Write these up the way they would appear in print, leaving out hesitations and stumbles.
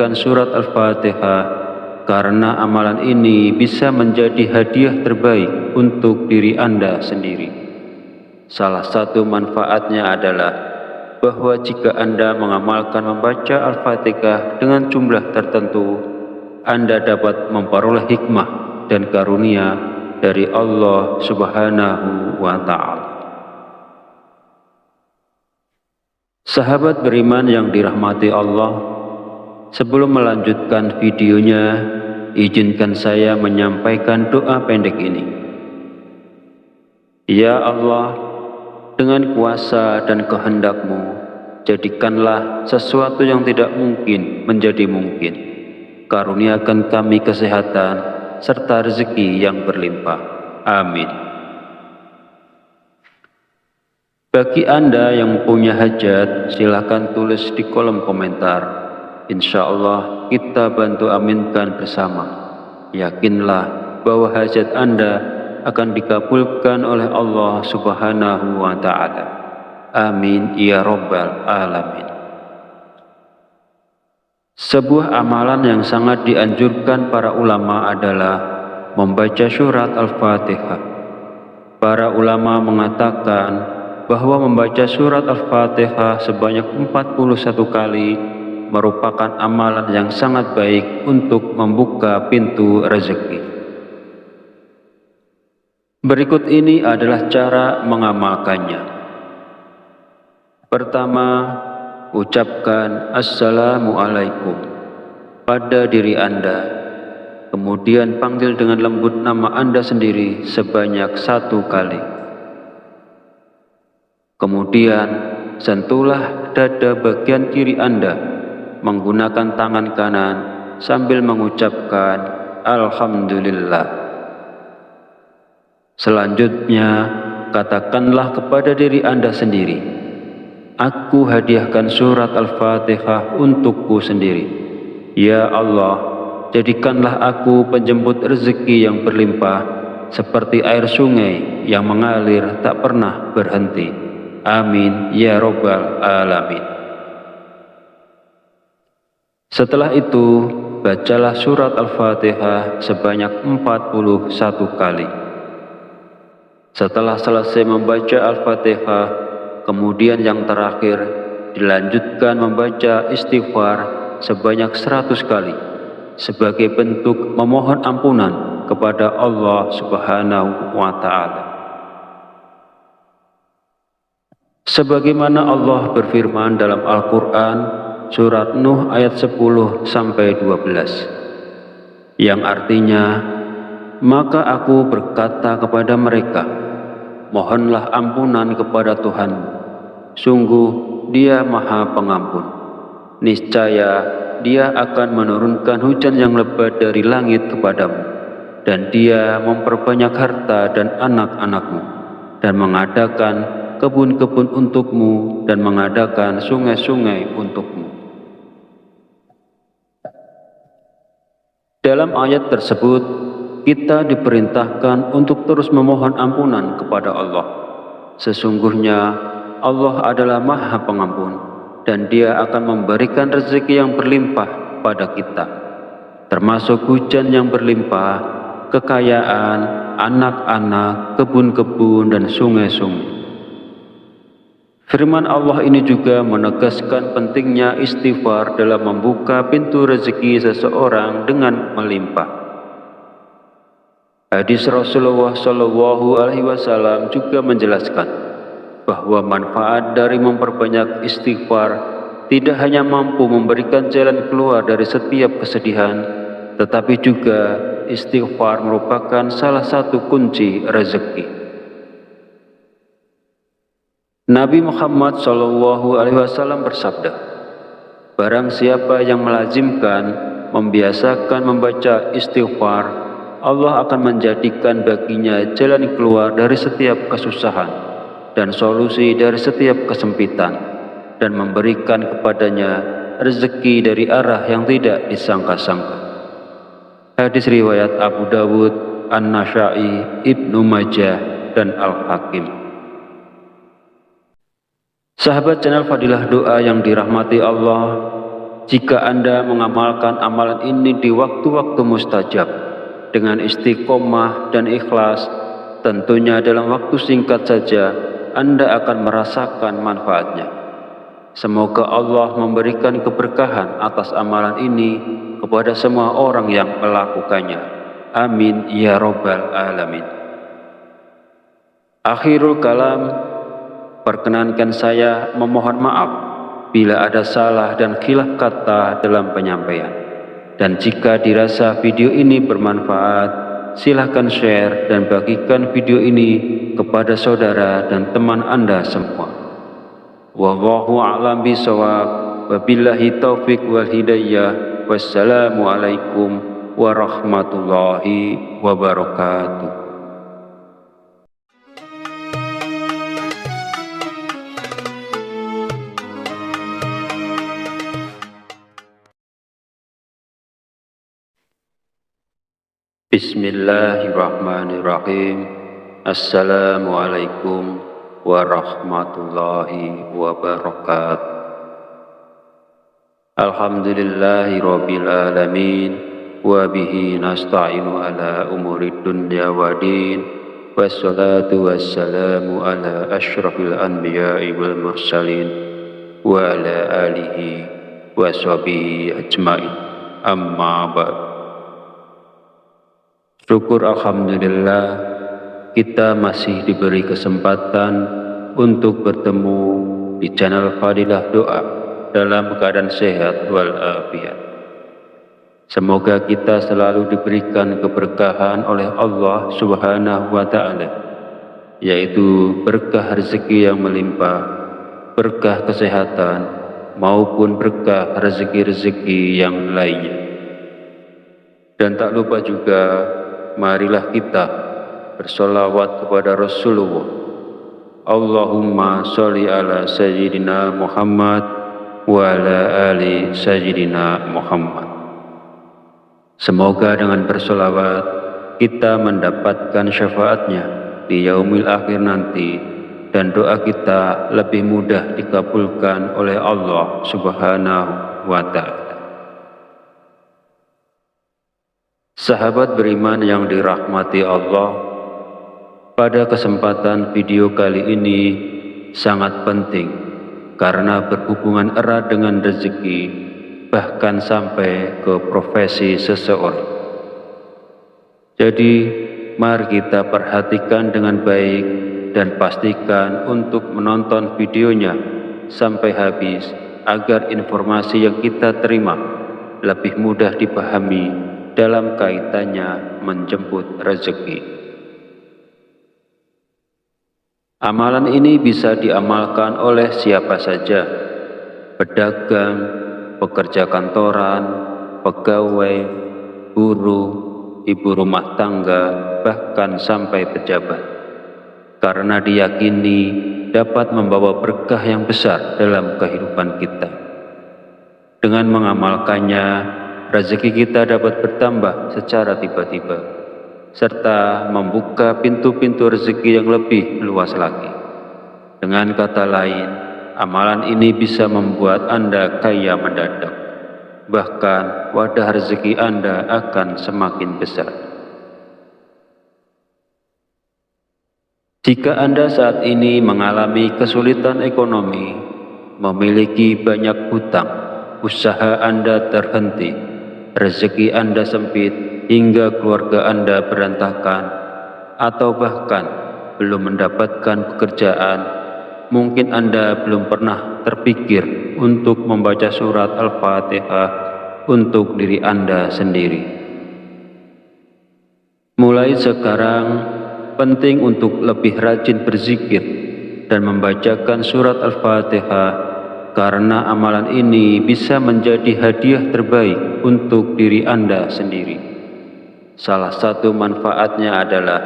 membacakan surat Al-Fatihah, karena amalan ini bisa menjadi hadiah terbaik untuk diri Anda sendiri. Salah satu manfaatnya adalah bahwa jika Anda mengamalkan membaca Al-Fatihah dengan jumlah tertentu, Anda dapat memperoleh hikmah dan karunia dari Allah Subhanahu wa Ta'ala. Sahabat beriman yang dirahmati Allah, sebelum melanjutkan videonya, izinkan saya menyampaikan doa pendek ini. Ya Allah, dengan kuasa dan kehendak-Mu, jadikanlah sesuatu yang tidak mungkin menjadi mungkin. Karuniakan kami kesehatan serta rezeki yang berlimpah. Amin. Bagi Anda yang punya hajat, silakan tulis di kolom komentar. Insya Allah kita bantu aminkan bersama. Yakinlah bahwa hajat Anda akan dikabulkan oleh Allah Subhanahu wa Ta'ala. Amin ya Rabbal Alamin. Sebuah amalan yang sangat dianjurkan para ulama adalah membaca surat Al-Fatihah. Para ulama mengatakan bahwa membaca surat Al-Fatihah sebanyak 41 kali merupakan amalan yang sangat baik untuk membuka pintu rezeki. Berikut ini adalah cara mengamalkannya. Pertama, ucapkan Assalamualaikum pada diri Anda. Kemudian panggil dengan lembut nama Anda sendiri sebanyak 1 kali. Kemudian sentuhlah dada bagian kiri Anda menggunakan tangan kanan sambil mengucapkan Alhamdulillah. Selanjutnya, katakanlah kepada diri Anda sendiri, aku hadiahkan surat Al-Fatihah untukku sendiri. Ya Allah, jadikanlah aku penjemput rezeki yang berlimpah, seperti air sungai yang mengalir tak pernah berhenti. Amin ya Rabbal Alamin. Setelah itu, bacalah surat Al-Fatihah sebanyak 41 kali. Setelah selesai membaca Al-Fatihah, kemudian yang terakhir dilanjutkan membaca istighfar sebanyak 100 kali sebagai bentuk memohon ampunan kepada Allah Subhanahu wa Ta'ala. Sebagaimana Allah berfirman dalam Al-Quran surat Nuh ayat 10-12, yang artinya, maka aku berkata kepada mereka, mohonlah ampunan kepada Tuhanmu, sungguh Dia Maha Pengampun. Niscaya Dia akan menurunkan hujan yang lebat dari langit kepadamu, dan Dia memperbanyak harta dan anak-anakmu, dan mengadakan kebun-kebun untukmu, dan mengadakan sungai-sungai untukmu. Dalam ayat tersebut, kita diperintahkan untuk terus memohon ampunan kepada Allah. Sesungguhnya Allah adalah Maha Pengampun, dan Dia akan memberikan rezeki yang berlimpah pada kita, termasuk hujan yang berlimpah, kekayaan, anak-anak, kebun-kebun, dan sungai-sungai. Firman Allah ini juga menegaskan pentingnya istighfar dalam membuka pintu rezeki seseorang dengan melimpah. Hadis Rasulullah SAW juga menjelaskan bahwa manfaat dari memperbanyak istighfar tidak hanya mampu memberikan jalan keluar dari setiap kesedihan, tetapi juga istighfar merupakan salah satu kunci rezeki. Nabi Muhammad SAW bersabda, barang siapa yang melazimkan, membiasakan membaca istighfar, Allah akan menjadikan baginya jalan keluar dari setiap kesusahan dan solusi dari setiap kesempitan, dan memberikan kepadanya rezeki dari arah yang tidak disangka-sangka. Hadis riwayat Abu Dawud, An-Nasa'i, Ibnu Majah, dan Al-Hakim. Sahabat channel Fadilah Doa yang dirahmati Allah, Jika Anda mengamalkan amalan ini di waktu-waktu mustajab dengan istiqomah dan ikhlas, tentunya dalam waktu singkat saja Anda akan merasakan manfaatnya. Semoga Allah memberikan keberkahan atas amalan ini kepada semua orang yang melakukannya. Amin ya rabbal alamin. Akhirul kalam, perkenankan saya memohon maaf bila ada salah dan khilaf kata dalam penyampaian. Dan jika dirasa video ini bermanfaat, silahkan share dan bagikan video ini kepada saudara dan teman Anda semua. Wallahu a'lam bishawab. Wabillahi taufik wal hidayah. Wassalamualaikum warahmatullahi wabarakatuh. Bismillahirrahmanirrahim. Assalamualaikum warahmatullahi wabarakatuh. Alhamdulillahi rabbil alamin, wa bihi nasta'inu ala umurid dunya wa din, wassalatu wassalamu ala asyrafil anbiya'i wal mursalin, wa ala alihi wa sahbihi ajma'in. Amma ba'd. Syukur alhamdulillah kita masih diberi kesempatan untuk bertemu di channel Fadilah Doa dalam keadaan sehat walafiat. Semoga kita selalu diberikan keberkahan oleh Allah Subhanahu wa Ta'ala, yaitu berkah rezeki yang melimpah, berkah kesehatan, maupun berkah rezeki-rezeki yang lainnya. Dan tak lupa juga, marilah kita bersolawat kepada Rasulullah. Allahumma sholli ala Sayyidina Muhammad wa ala ali Sayyidina Muhammad. Semoga dengan bersolawat kita mendapatkan syafaatnya di yaumil akhir nanti, dan doa kita lebih mudah dikabulkan oleh Allah Subhanahu wa Ta'ala. Sahabat beriman yang dirahmati Allah, pada kesempatan video kali ini sangat penting karena berhubungan erat dengan rezeki, bahkan sampai ke profesi seseorang. Jadi, mari kita perhatikan dengan baik dan pastikan untuk menonton videonya sampai habis agar informasi yang kita terima lebih mudah dipahami dalam kaitannya menjemput rezeki. Amalan ini bisa diamalkan oleh siapa saja, pedagang, pekerja kantoran, pegawai, buruh, ibu rumah tangga, bahkan sampai pejabat, karena diyakini dapat membawa berkah yang besar dalam kehidupan kita. Dengan mengamalkannya, rezeki kita dapat bertambah secara tiba-tiba, serta membuka pintu-pintu rezeki yang lebih luas lagi. Dengan kata lain, amalan ini bisa membuat Anda kaya mendadak. Bahkan wadah rezeki Anda akan semakin besar. Jika Anda saat ini mengalami kesulitan ekonomi, memiliki banyak hutang, usaha Anda terhenti, rezeki Anda sempit hingga keluarga Anda berantakan, atau bahkan belum mendapatkan pekerjaan, mungkin Anda belum pernah terpikir untuk membaca surat Al-Fatihah untuk diri Anda sendiri. Mulai sekarang, penting untuk lebih rajin berzikir dan membacakan surat Al-Fatihah, karena amalan ini bisa menjadi hadiah terbaik untuk diri Anda sendiri. Salah satu manfaatnya adalah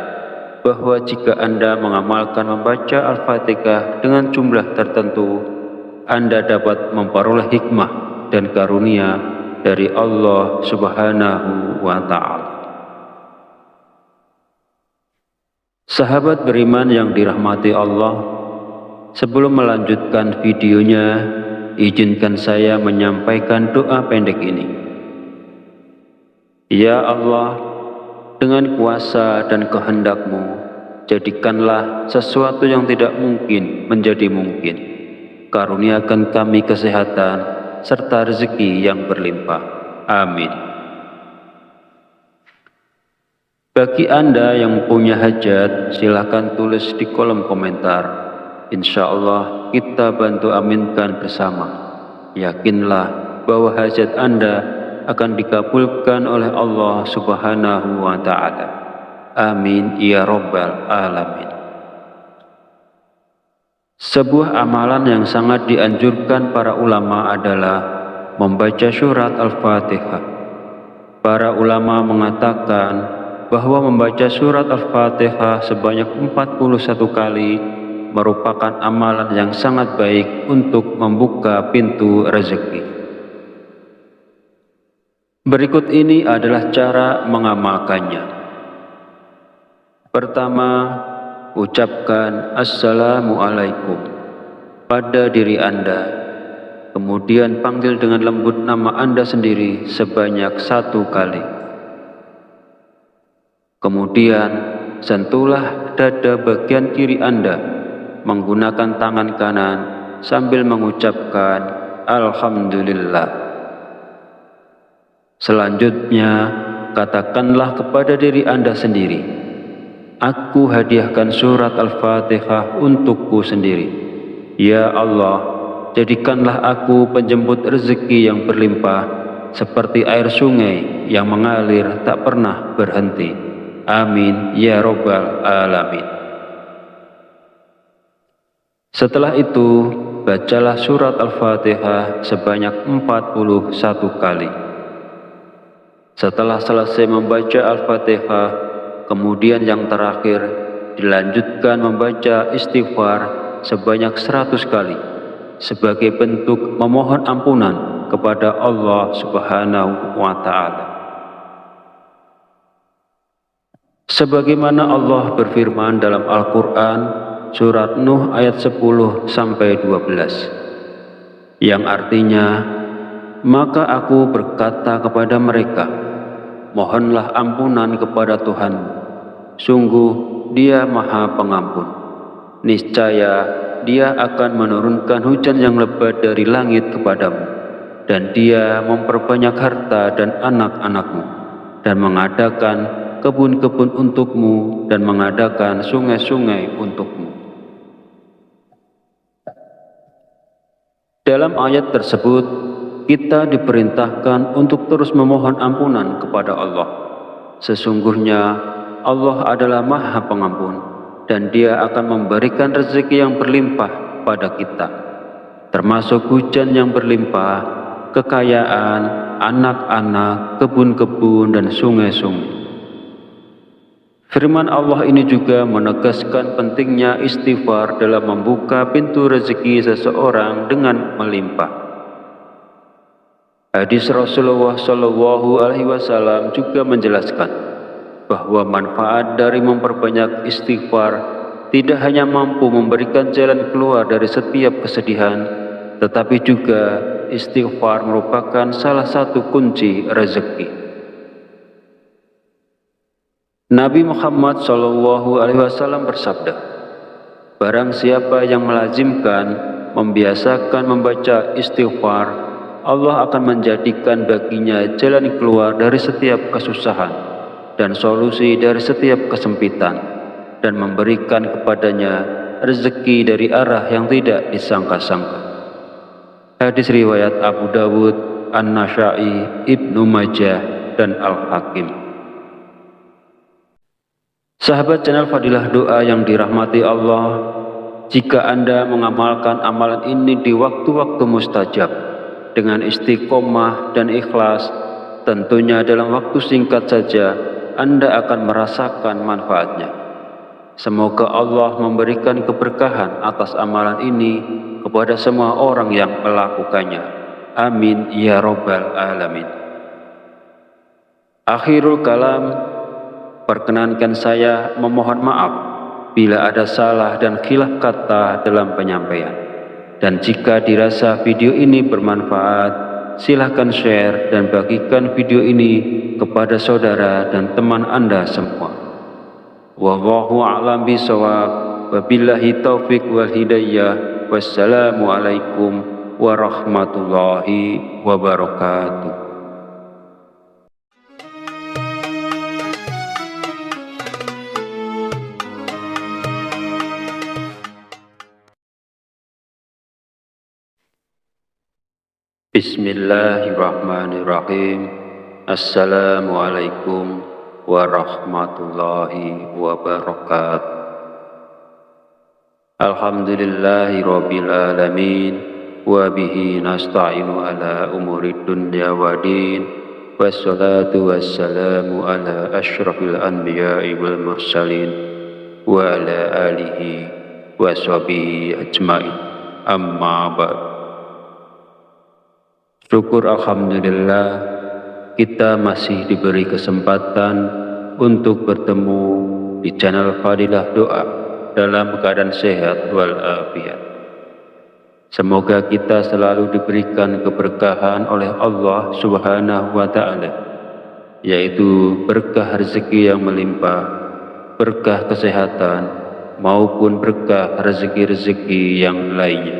bahwa jika Anda mengamalkan membaca Al-Fatihah dengan jumlah tertentu, Anda dapat memperoleh hikmah dan karunia dari Allah Subhanahu wa Ta'ala. Sahabat beriman yang dirahmati Allah, sebelum melanjutkan videonya, izinkan saya menyampaikan doa pendek ini. Ya Allah, dengan kuasa dan kehendak-Mu, jadikanlah sesuatu yang tidak mungkin menjadi mungkin. Karuniakan kami kesehatan serta rezeki yang berlimpah. Amin. Bagi Anda yang punya hajat, silakan tulis di kolom komentar. Insya Allah kita bantu aminkan bersama. Yakinlah bahwa hajat Anda akan dikabulkan oleh Allah Subhanahu wa Ta'ala. Amin ya Rabbal Alamin. Sebuah amalan yang sangat dianjurkan para ulama adalah membaca surat Al-Fatihah. Para ulama mengatakan bahwa membaca surat Al-Fatihah sebanyak 41 kali merupakan amalan yang sangat baik untuk membuka pintu rezeki. Berikut ini adalah cara mengamalkannya. Pertama, ucapkan Assalamualaikum pada diri Anda. Kemudian panggil dengan lembut nama Anda sendiri sebanyak 1 kali. Kemudian sentuhlah dada bagian kiri Anda menggunakan tangan kanan sambil mengucapkan Alhamdulillah. Selanjutnya, katakanlah kepada diri Anda sendiri, aku hadiahkan surat Al-Fatihah untukku sendiri. Ya Allah, jadikanlah aku penjemput rezeki yang berlimpah seperti air sungai yang mengalir tak pernah berhenti. Amin ya Rabbal Alamin. Setelah itu, bacalah surat Al-Fatihah sebanyak 41 kali. Setelah selesai membaca Al-Fatihah, kemudian yang terakhir dilanjutkan membaca istighfar sebanyak 100 kali sebagai bentuk memohon ampunan kepada Allah Subhanahu wa Ta'ala. Sebagaimana Allah berfirman dalam Al-Quran surat Nuh ayat 10-12 yang artinya, maka aku berkata kepada mereka, mohonlah ampunan kepada Tuhanmu, sungguh Dia Maha Pengampun. Niscaya Dia akan menurunkan hujan yang lebat dari langit kepadamu, dan Dia memperbanyak harta dan anak-anakmu, dan mengadakan kebun-kebun untukmu dan mengadakan sungai-sungai untukmu. Dalam ayat tersebut, kita diperintahkan untuk terus memohon ampunan kepada Allah. Sesungguhnya Allah adalah Maha Pengampun dan Dia akan memberikan rezeki yang berlimpah pada kita, termasuk hujan yang berlimpah, kekayaan, anak-anak, kebun-kebun, dan sungai-sungai. Firman Allah ini juga menegaskan pentingnya istighfar dalam membuka pintu rezeki seseorang dengan melimpah. Hadis Rasulullah SAW juga menjelaskan bahwa manfaat dari memperbanyak istighfar tidak hanya mampu memberikan jalan keluar dari setiap kesedihan, tetapi juga istighfar merupakan salah satu kunci rezeki. Nabi Muhammad SAW bersabda, barang siapa yang melazimkan, membiasakan membaca istighfar, Allah akan menjadikan baginya jalan keluar dari setiap kesusahan dan solusi dari setiap kesempitan, dan memberikan kepadanya rezeki dari arah yang tidak disangka-sangka. Hadis riwayat Abu Dawud, An-Nasa'i, Ibnu Majah, dan Al-Hakim. Sahabat channel Fadilah Doa yang dirahmati Allah, jika Anda mengamalkan amalan ini di waktu-waktu mustajab dengan istiqomah dan ikhlas, tentunya dalam waktu singkat saja Anda akan merasakan manfaatnya. Semoga Allah memberikan keberkahan atas amalan ini kepada semua orang yang melakukannya. Amin ya Rabbal Alamin. Akhirul kalam, perkenankan saya memohon maaf bila ada salah dan khilaf kata dalam penyampaian. Dan jika dirasa video ini bermanfaat, silahkan share dan bagikan video ini kepada saudara dan teman Anda semua. Wallahu a'lam bishawab. Wabillahi taufik wal hidayah. Wassalamualaikum warahmatullahi wabarakatuh. Bismillahirrahmanirrahim. Assalamualaikum warahmatullahi wabarakatuh. Alhamdulillahi rabbil alamin, wa bihi nasta'inu ala umurid dunya wa din, wassalatu wassalamu ala asyrafil anbiya'i wal mursalin, wa ala alihi wa sahbihi ajma'in, amma ba'd. Syukur alhamdulillah kita masih diberi kesempatan untuk bertemu di channel Fadilah Doa dalam keadaan sehat walafiat. Semoga kita selalu diberikan keberkahan oleh Allah Subhanahu wa Ta'ala, yaitu berkah rezeki yang melimpah, berkah kesehatan, maupun berkah rezeki-rezeki yang lainnya.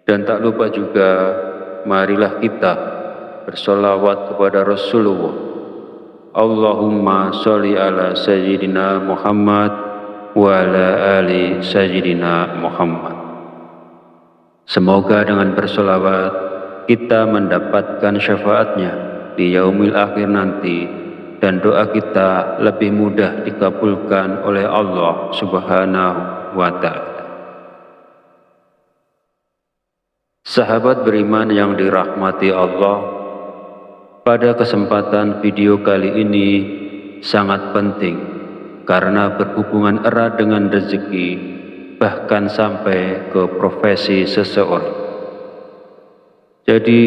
Dan tak lupa juga, marilah kita bersolawat kepada Rasulullah. Allahumma sholli ala Sayyidina Muhammad wa ala ali Sayyidina Muhammad. Semoga dengan bersolawat kita mendapatkan syafaatnya di yaumil akhir nanti, dan doa kita lebih mudah dikabulkan oleh Allah Subhanahu wa Ta'ala. Sahabat beriman yang dirahmati Allah, pada kesempatan video kali ini sangat penting karena berhubungan erat dengan rezeki, bahkan sampai ke profesi seseorang. Jadi,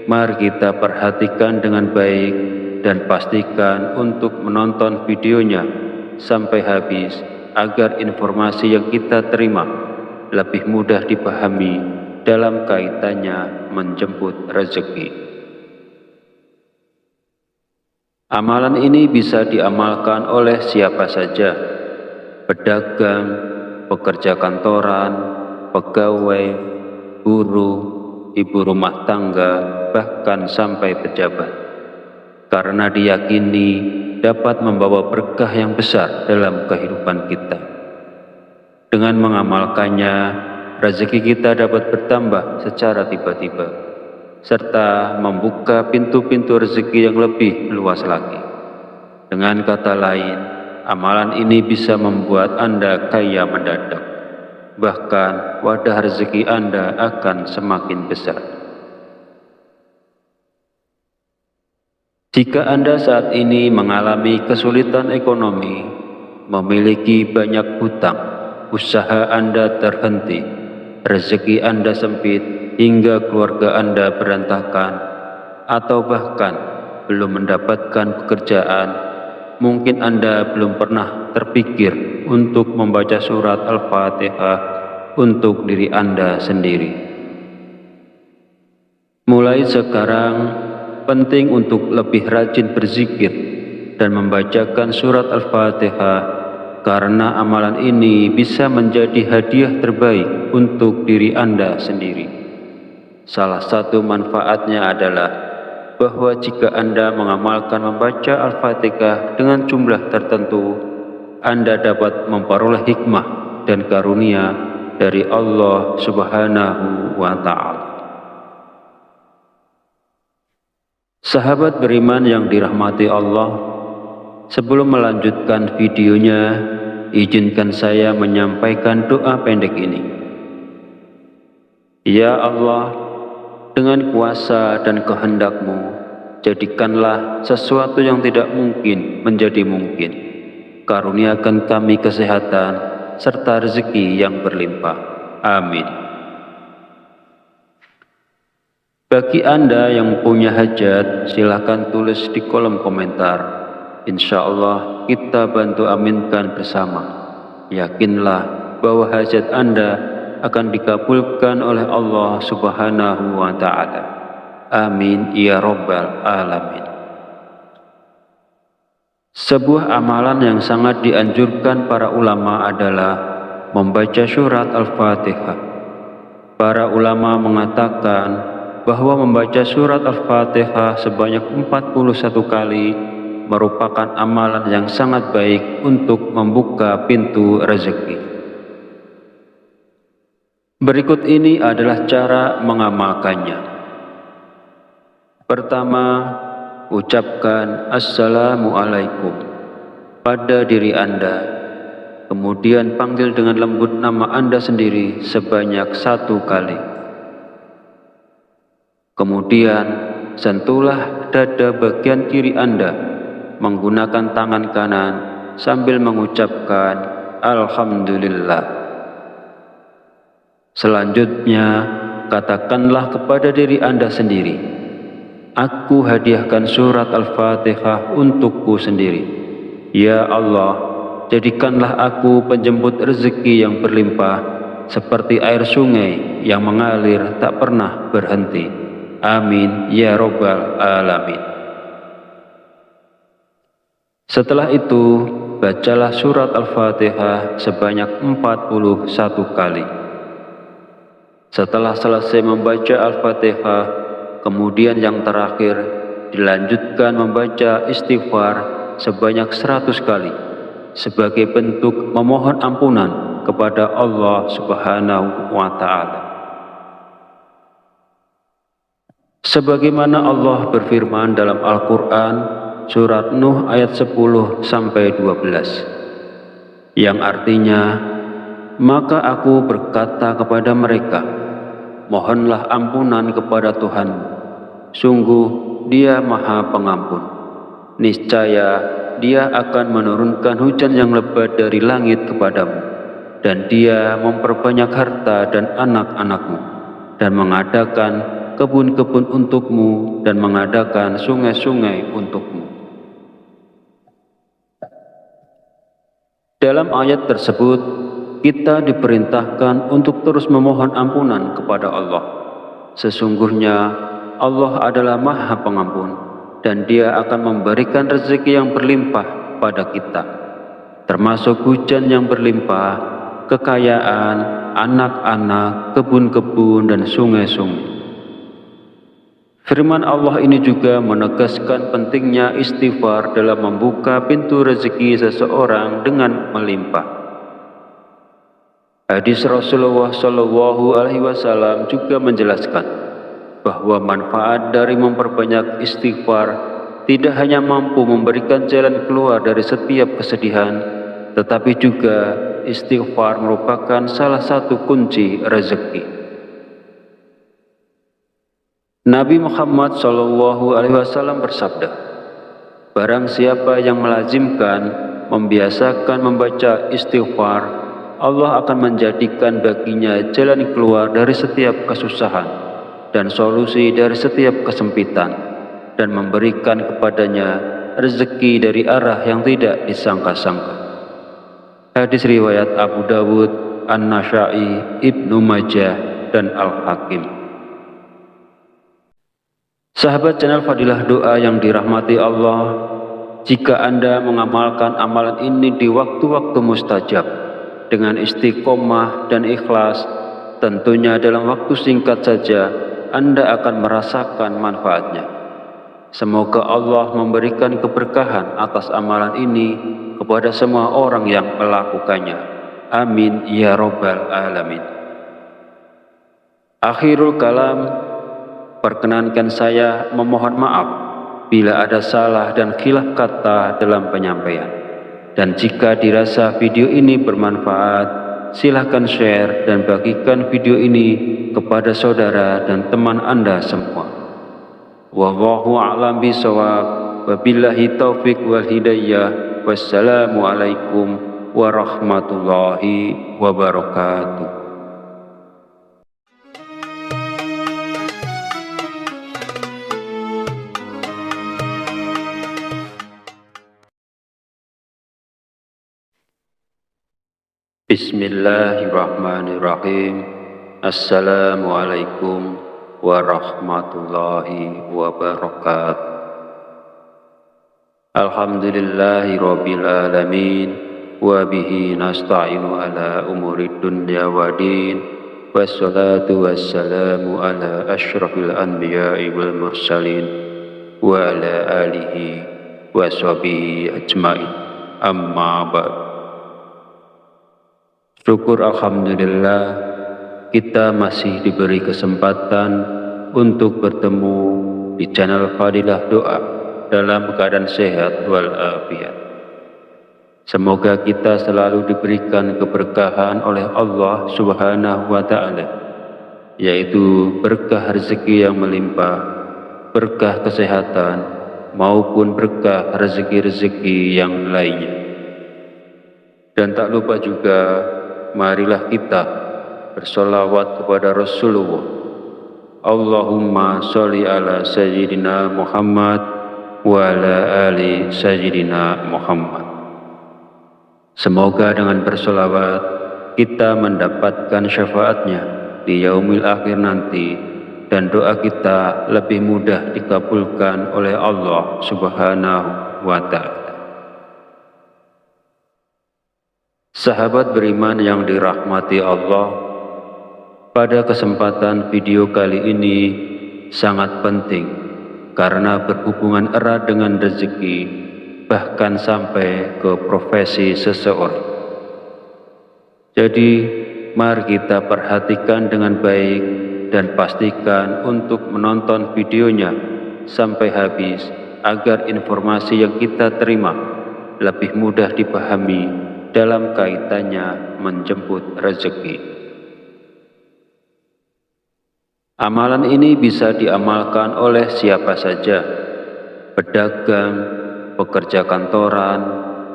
mari kita perhatikan dengan baik dan pastikan untuk menonton videonya sampai habis agar informasi yang kita terima lebih mudah dipahami dalam kaitannya menjemput rezeki. Amalan ini bisa diamalkan oleh siapa saja, pedagang, pekerja kantoran, pegawai, buruh, ibu rumah tangga, bahkan sampai pejabat, karena diyakini dapat membawa berkah yang besar dalam kehidupan kita. Dengan mengamalkannya, rezeki kita dapat bertambah secara tiba-tiba, serta membuka pintu-pintu rezeki yang lebih luas lagi. Dengan kata lain, amalan ini bisa membuat Anda kaya mendadak. Bahkan wadah rezeki Anda akan semakin besar. Jika Anda saat ini mengalami kesulitan ekonomi, memiliki banyak hutang, usaha Anda terhenti, rezeki Anda sempit hingga keluarga Anda berantakan, atau bahkan belum mendapatkan pekerjaan, mungkin Anda belum pernah terpikir untuk membaca surat Al-Fatihah untuk diri Anda sendiri. Mulai sekarang, penting untuk lebih rajin berzikir dan membacakan surat Al-Fatihah, karena amalan ini bisa menjadi hadiah terbaik untuk diri Anda sendiri. Salah satu manfaatnya adalah bahwa jika Anda mengamalkan membaca Al-Fatihah dengan jumlah tertentu, Anda dapat memperoleh hikmah dan karunia dari Allah Subhanahu wa Ta'ala. Sahabat beriman yang dirahmati Allah, sebelum melanjutkan videonya, izinkan saya menyampaikan doa pendek ini. Ya Allah, dengan kuasa dan kehendak-Mu, jadikanlah sesuatu yang tidak mungkin menjadi mungkin. Karuniakan kami kesehatan serta rezeki yang berlimpah. Amin. Bagi Anda yang punya hajat, silakan tulis di kolom komentar. Insya Allah kita bantu aminkan bersama. Yakinlah bahwa hajat Anda akan dikabulkan oleh Allah Subhanahu wa Ta'ala. Amin ya Rabbal 'Alamin. Sebuah amalan yang sangat dianjurkan para ulama adalah membaca surat Al-Fatihah. Para ulama mengatakan bahwa membaca surat Al-Fatihah sebanyak 41 kali merupakan amalan yang sangat baik untuk membuka pintu rezeki. Berikut ini adalah cara mengamalkannya. Pertama, ucapkan Assalamualaikum pada diri Anda. Kemudian panggil dengan lembut nama Anda sendiri sebanyak 1 kali. Kemudian sentuhlah dada bagian kiri Anda menggunakan tangan kanan sambil mengucapkan Alhamdulillah. Selanjutnya, katakanlah kepada diri Anda sendiri, aku hadiahkan surat Al-Fatihah untukku sendiri. Ya Allah, jadikanlah aku penjemput rezeki yang berlimpah seperti air sungai yang mengalir tak pernah berhenti. Amin ya Rabbal 'Alamin. Setelah itu, bacalah surat Al-Fatihah sebanyak 41 kali. Setelah selesai membaca Al-Fatihah, kemudian yang terakhir dilanjutkan membaca istighfar sebanyak 100 kali sebagai bentuk memohon ampunan kepada Allah Subhanahu wa Ta'ala. Sebagaimana Allah berfirman dalam Al-Quran Surat Nuh ayat 10-12, yang artinya, maka aku berkata kepada mereka, mohonlah ampunan kepada Tuhanmu, sungguh Dia Maha Pengampun. Niscaya Dia akan menurunkan hujan yang lebat dari langit kepadamu, dan Dia memperbanyak harta dan anak-anakmu, dan mengadakan kebun-kebun untukmu, dan mengadakan sungai-sungai untukmu. Dalam ayat tersebut, kita diperintahkan untuk terus memohon ampunan kepada Allah. Sesungguhnya Allah adalah Maha Pengampun, dan Dia akan memberikan rezeki yang berlimpah pada kita, termasuk hujan yang berlimpah, kekayaan, anak-anak, kebun-kebun, dan sungai-sungai. Firman Allah ini juga menegaskan pentingnya istighfar dalam membuka pintu rezeki seseorang dengan melimpah. Hadis Rasulullah SAW juga menjelaskan bahwa manfaat dari memperbanyak istighfar tidak hanya mampu memberikan jalan keluar dari setiap kesedihan, tetapi juga istighfar merupakan salah satu kunci rezeki. Nabi Muhammad SAW bersabda, barang siapa yang melazimkan, membiasakan membaca istighfar, Allah akan menjadikan baginya jalan keluar dari setiap kesusahan dan solusi dari setiap kesempitan, dan memberikan kepadanya rezeki dari arah yang tidak disangka-sangka. Hadis riwayat Abu Dawud, An-Nasa'i, Ibnu Majah, dan Al-Hakim. Sahabat channel Fadilah Doa yang dirahmati Allah, jika Anda mengamalkan amalan ini di waktu-waktu mustajab dengan istiqomah dan ikhlas, tentunya dalam waktu singkat saja Anda akan merasakan manfaatnya. Semoga Allah memberikan keberkahan atas amalan ini kepada semua orang yang melakukannya. Amin ya Rabbal 'Alamin. Akhirul kalam, perkenankan saya memohon maaf bila ada salah dan khilaf kata dalam penyampaian. Dan jika dirasa video ini bermanfaat, silahkan share dan bagikan video ini kepada saudara dan teman Anda semua. Wallahu a'lam bishawab. Wabillahi taufik wal hidayah. Wassalamualaikum warahmatullahi wabarakatuh. Bismillahirrahmanirrahim. Assalamualaikum warahmatullahi wabarakatuh. Alhamdulillahi rabbil alamin, wa bihi nasta'inu ala umurid dunya waddin, wassalatu wassalamu ala asyrafil anbiya'i wal mursalin, wa ala alihi wa sahbihi ajma'in. Amma ba'd. Syukur alhamdulillah kita masih diberi kesempatan untuk bertemu di channel Fadilah Doa dalam keadaan sehat walafiat. Semoga kita selalu diberikan keberkahan oleh Allah Subhanahu wa Ta'ala, yaitu berkah rezeki yang melimpah, berkah kesehatan, maupun berkah rezeki-rezeki yang lainnya. Dan tak lupa juga, marilah kita bersolawat kepada Rasulullah. Allahumma sholli ala Sayyidina Muhammad wa ala ali Sayyidina Muhammad. Semoga dengan bersolawat kita mendapatkan syafaatnya di yaumil akhir nanti, dan doa kita lebih mudah dikabulkan oleh Allah Subhanahu wa Ta'ala. Sahabat beriman yang dirahmati Allah, pada kesempatan video kali ini sangat penting karena berhubungan erat dengan rezeki, bahkan sampai ke profesi seseorang. Jadi, mari kita perhatikan dengan baik dan pastikan untuk menonton videonya sampai habis agar informasi yang kita terima lebih mudah dipahami dalam kaitannya menjemput rezeki. Amalan ini bisa diamalkan oleh siapa saja, pedagang, pekerja kantoran,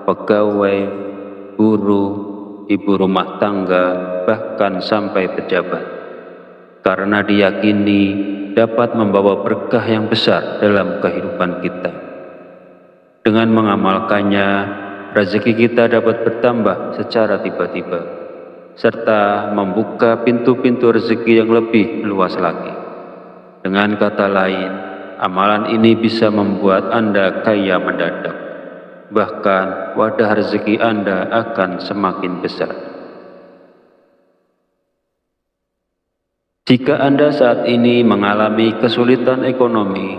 pegawai, buruh, ibu rumah tangga, bahkan sampai pejabat, karena diyakini dapat membawa berkah yang besar dalam kehidupan kita. Dengan mengamalkannya, rezeki kita dapat bertambah secara tiba-tiba, serta membuka pintu-pintu rezeki yang lebih luas lagi. Dengan kata lain, amalan ini bisa membuat Anda kaya mendadak. Bahkan wadah rezeki Anda akan semakin besar. Jika Anda saat ini mengalami kesulitan ekonomi,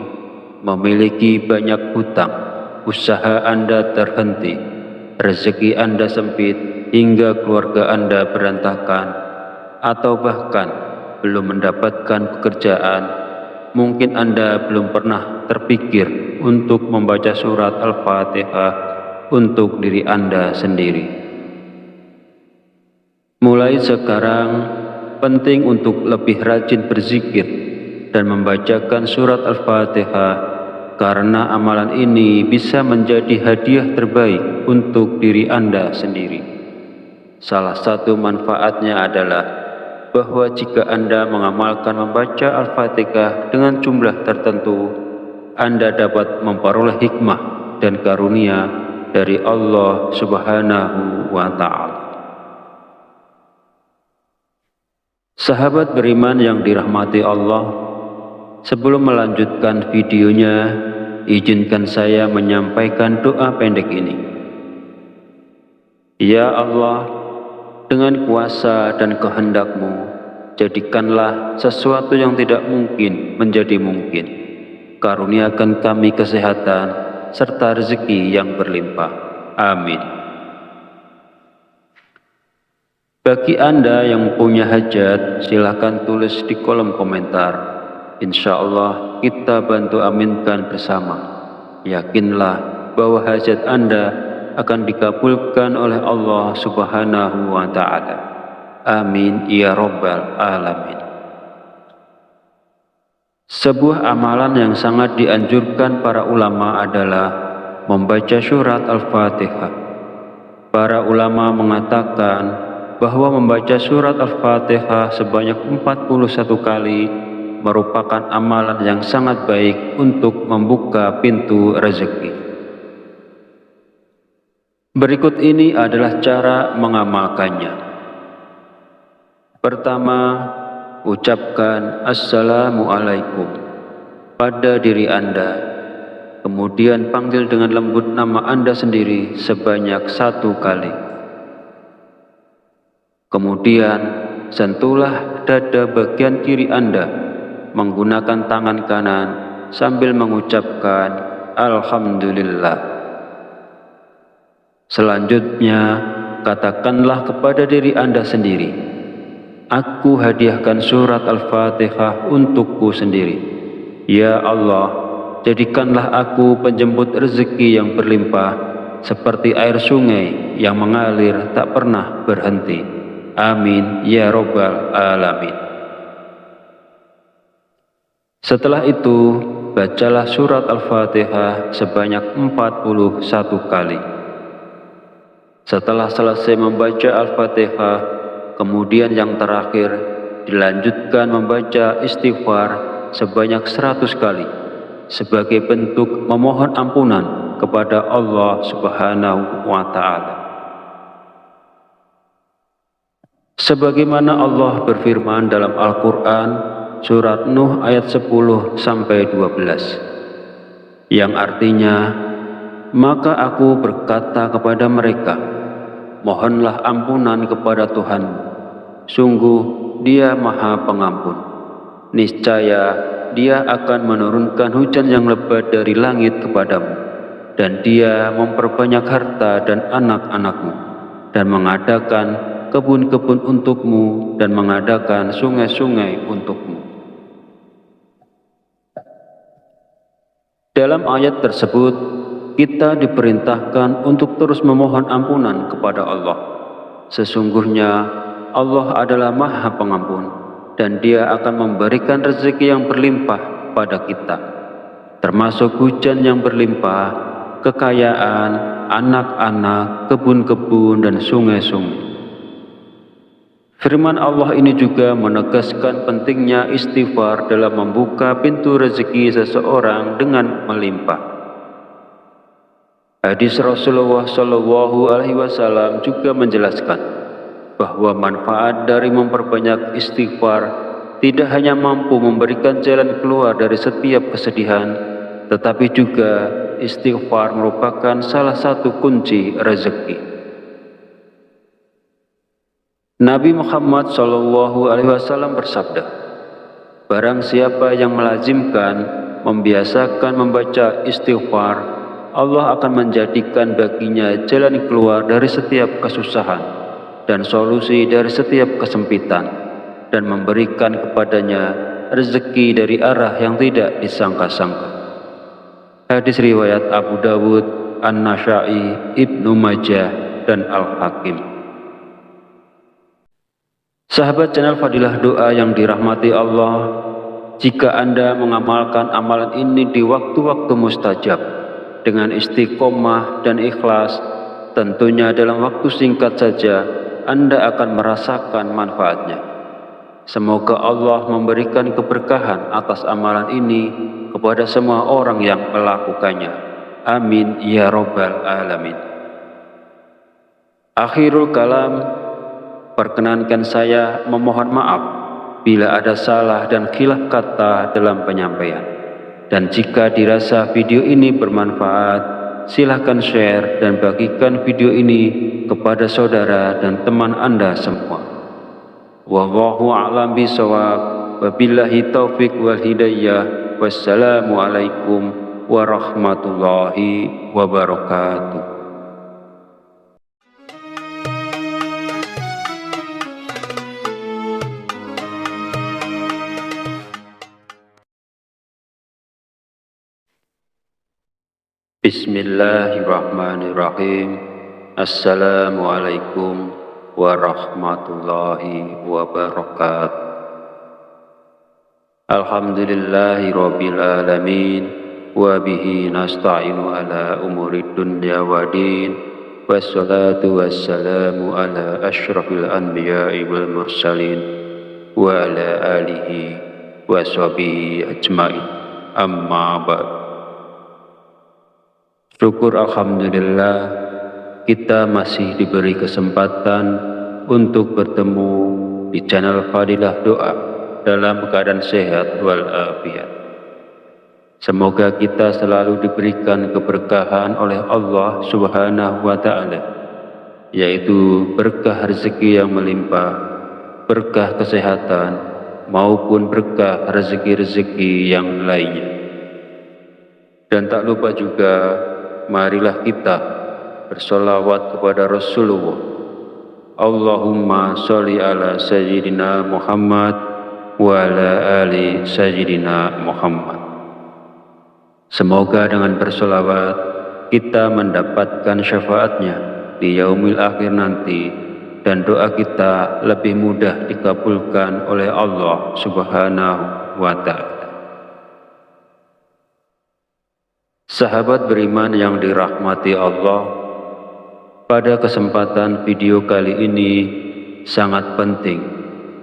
memiliki banyak hutang, usaha Anda terhenti, rezeki Anda sempit, hingga keluarga Anda berantakan, atau bahkan belum mendapatkan pekerjaan, mungkin Anda belum pernah terpikir untuk membaca surat Al-Fatihah untuk diri Anda sendiri. Mulai sekarang, penting untuk lebih rajin berzikir dan membacakan surat Al-Fatihah, karena amalan ini bisa menjadi hadiah terbaik untuk diri Anda sendiri. Salah satu manfaatnya adalah bahwa jika Anda mengamalkan membaca Al-Fatihah dengan jumlah tertentu, Anda dapat memperoleh hikmah dan karunia dari Allah Subhanahu wa Ta'ala. Sahabat beriman yang dirahmati Allah, sebelum melanjutkan videonya, izinkan saya menyampaikan doa pendek ini. Ya Allah, dengan kuasa dan kehendak-Mu, jadikanlah sesuatu yang tidak mungkin menjadi mungkin. Karuniakan kami kesehatan serta rezeki yang berlimpah. Amin. Bagi Anda yang punya hajat, silakan tulis di kolom komentar. Insya Allah kita bantu aminkan bersama. Yakinlah bahwa hajat Anda akan dikabulkan oleh Allah Subhanahu wa Ta'ala. Amin ya Rabbal Alamin. Sebuah amalan yang sangat dianjurkan para ulama adalah membaca surat Al-Fatihah. Para ulama mengatakan bahwa membaca surat Al-Fatihah sebanyak 41 kali merupakan amalan yang sangat baik untuk membuka pintu rezeki. Berikut ini adalah cara mengamalkannya. Pertama, ucapkan Assalamualaikum pada diri Anda, kemudian panggil dengan lembut nama Anda sendiri sebanyak 1 kali. Kemudian, sentuhlah dada bagian kiri Anda menggunakan tangan kanan sambil mengucapkan Alhamdulillah. Selanjutnya, katakanlah kepada diri Anda sendiri, aku hadiahkan surat Al-Fatihah untukku sendiri. Ya Allah, jadikanlah aku penjemput rezeki yang berlimpah, seperti air sungai yang mengalir tak pernah berhenti. Amin ya Rabbal Alamin. Setelah itu, bacalah surat Al-Fatihah sebanyak 41 kali. Setelah selesai membaca Al-Fatihah, kemudian yang terakhir dilanjutkan membaca istighfar sebanyak 100 kali sebagai bentuk memohon ampunan kepada Allah Subhanahu wa Ta'ala. Sebagaimana Allah berfirman dalam Al-Quran surat Nuh ayat 10-12, yang artinya, maka aku berkata kepada mereka, mohonlah ampunan kepada Tuhanmu, sungguh Dia Maha Pengampun. Niscaya Dia akan menurunkan hujan yang lebat dari langit kepadamu, dan Dia memperbanyak harta dan anak-anakmu, dan mengadakan kebun-kebun untukmu, dan mengadakan sungai-sungai untukmu. Dalam ayat tersebut, kita diperintahkan untuk terus memohon ampunan kepada Allah. Sesungguhnya Allah adalah Maha Pengampun, dan Dia akan memberikan rezeki yang berlimpah pada kita, termasuk hujan yang berlimpah, kekayaan, anak-anak, kebun-kebun, dan sungai-sungai. Firman Allah ini juga menegaskan pentingnya istighfar dalam membuka pintu rezeki seseorang dengan melimpah. Hadis Rasulullah SAW juga menjelaskan bahwa manfaat dari memperbanyak istighfar tidak hanya mampu memberikan jalan keluar dari setiap kesedihan, tetapi juga istighfar merupakan salah satu kunci rezeki. Nabi Muhammad SAW bersabda, barang siapa yang melazimkan, membiasakan membaca istighfar, Allah akan menjadikan baginya jalan keluar dari setiap kesusahan dan solusi dari setiap kesempitan, dan memberikan kepadanya rezeki dari arah yang tidak disangka-sangka. Hadis riwayat Abu Dawud, An-Nasa'i, Ibnu Majah, dan Al-Hakim. Sahabat channel Fadilah Doa yang dirahmati Allah, jika Anda mengamalkan amalan ini di waktu-waktu mustajab dengan istiqomah dan ikhlas, tentunya dalam waktu singkat saja Anda akan merasakan manfaatnya. Semoga Allah memberikan keberkahan atas amalan ini kepada semua orang yang melakukannya. Amin ya Rabbal Alamin. Akhirul kalam, perkenankan saya memohon maaf bila ada salah dan khilaf kata dalam penyampaian. Dan jika dirasa video ini bermanfaat, silahkan share dan bagikan video ini kepada saudara dan teman Anda semua. Wallahu a'lam bishawab. Wabillahi taufik wal hidayah. Wassalamualaikum warahmatullahi wabarakatuh. Bismillahirrahmanirrahim. Assalamualaikum warahmatullahi wabarakatuh. Alhamdulillahi rabbil alamin, wa bihi nasta'inu ala umuri dunya wa din, wassalatu wassalamu ala asyrafil anbiya'i wal mursalin, wa ala alihi wa sahbihi ajma'in. Amma ba'd. Syukur alhamdulillah kita masih diberi kesempatan untuk bertemu di channel Fadilah Doa dalam keadaan sehat walafiat. Semoga kita selalu diberikan keberkahan oleh Allah Subhanahu wa Ta'ala, yaitu berkah rezeki yang melimpah, berkah kesehatan, maupun berkah rezeki-rezeki yang lainnya. Dan tak lupa juga, marilah kita bersolawat kepada Rasulullah. Allahumma sholli ala Sayyidina Muhammad wa ala ali Sayyidina Muhammad. Semoga dengan bersolawat kita mendapatkan syafaatnya di yaumil akhir nanti, dan doa kita lebih mudah dikabulkan oleh Allah Subhanahu wa Ta'ala. Sahabat beriman yang dirahmati Allah, pada kesempatan video kali ini sangat penting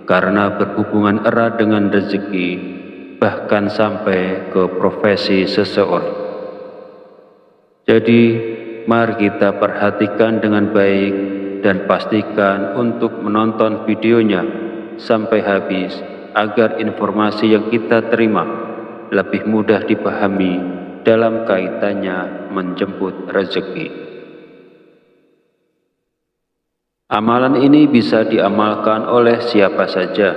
karena berhubungan erat dengan rezeki, bahkan sampai ke profesi seseorang. Jadi, mari kita perhatikan dengan baik dan pastikan untuk menonton videonya sampai habis agar informasi yang kita terima lebih mudah dipahami dalam kaitannya menjemput rezeki. Amalan ini bisa diamalkan oleh siapa saja,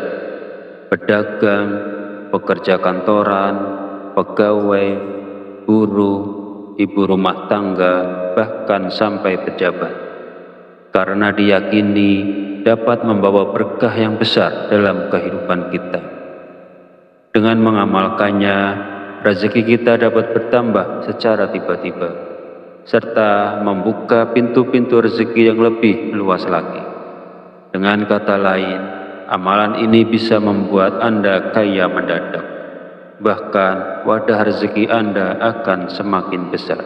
pedagang, pekerja kantoran, pegawai, buruh, ibu rumah tangga, bahkan sampai pejabat, karena diyakini dapat membawa berkah yang besar dalam kehidupan kita. Dengan mengamalkannya, rezeki kita dapat bertambah secara tiba-tiba, serta membuka pintu-pintu rezeki yang lebih luas lagi. Dengan kata lain, amalan ini bisa membuat Anda kaya mendadak. Bahkan wadah rezeki Anda akan semakin besar.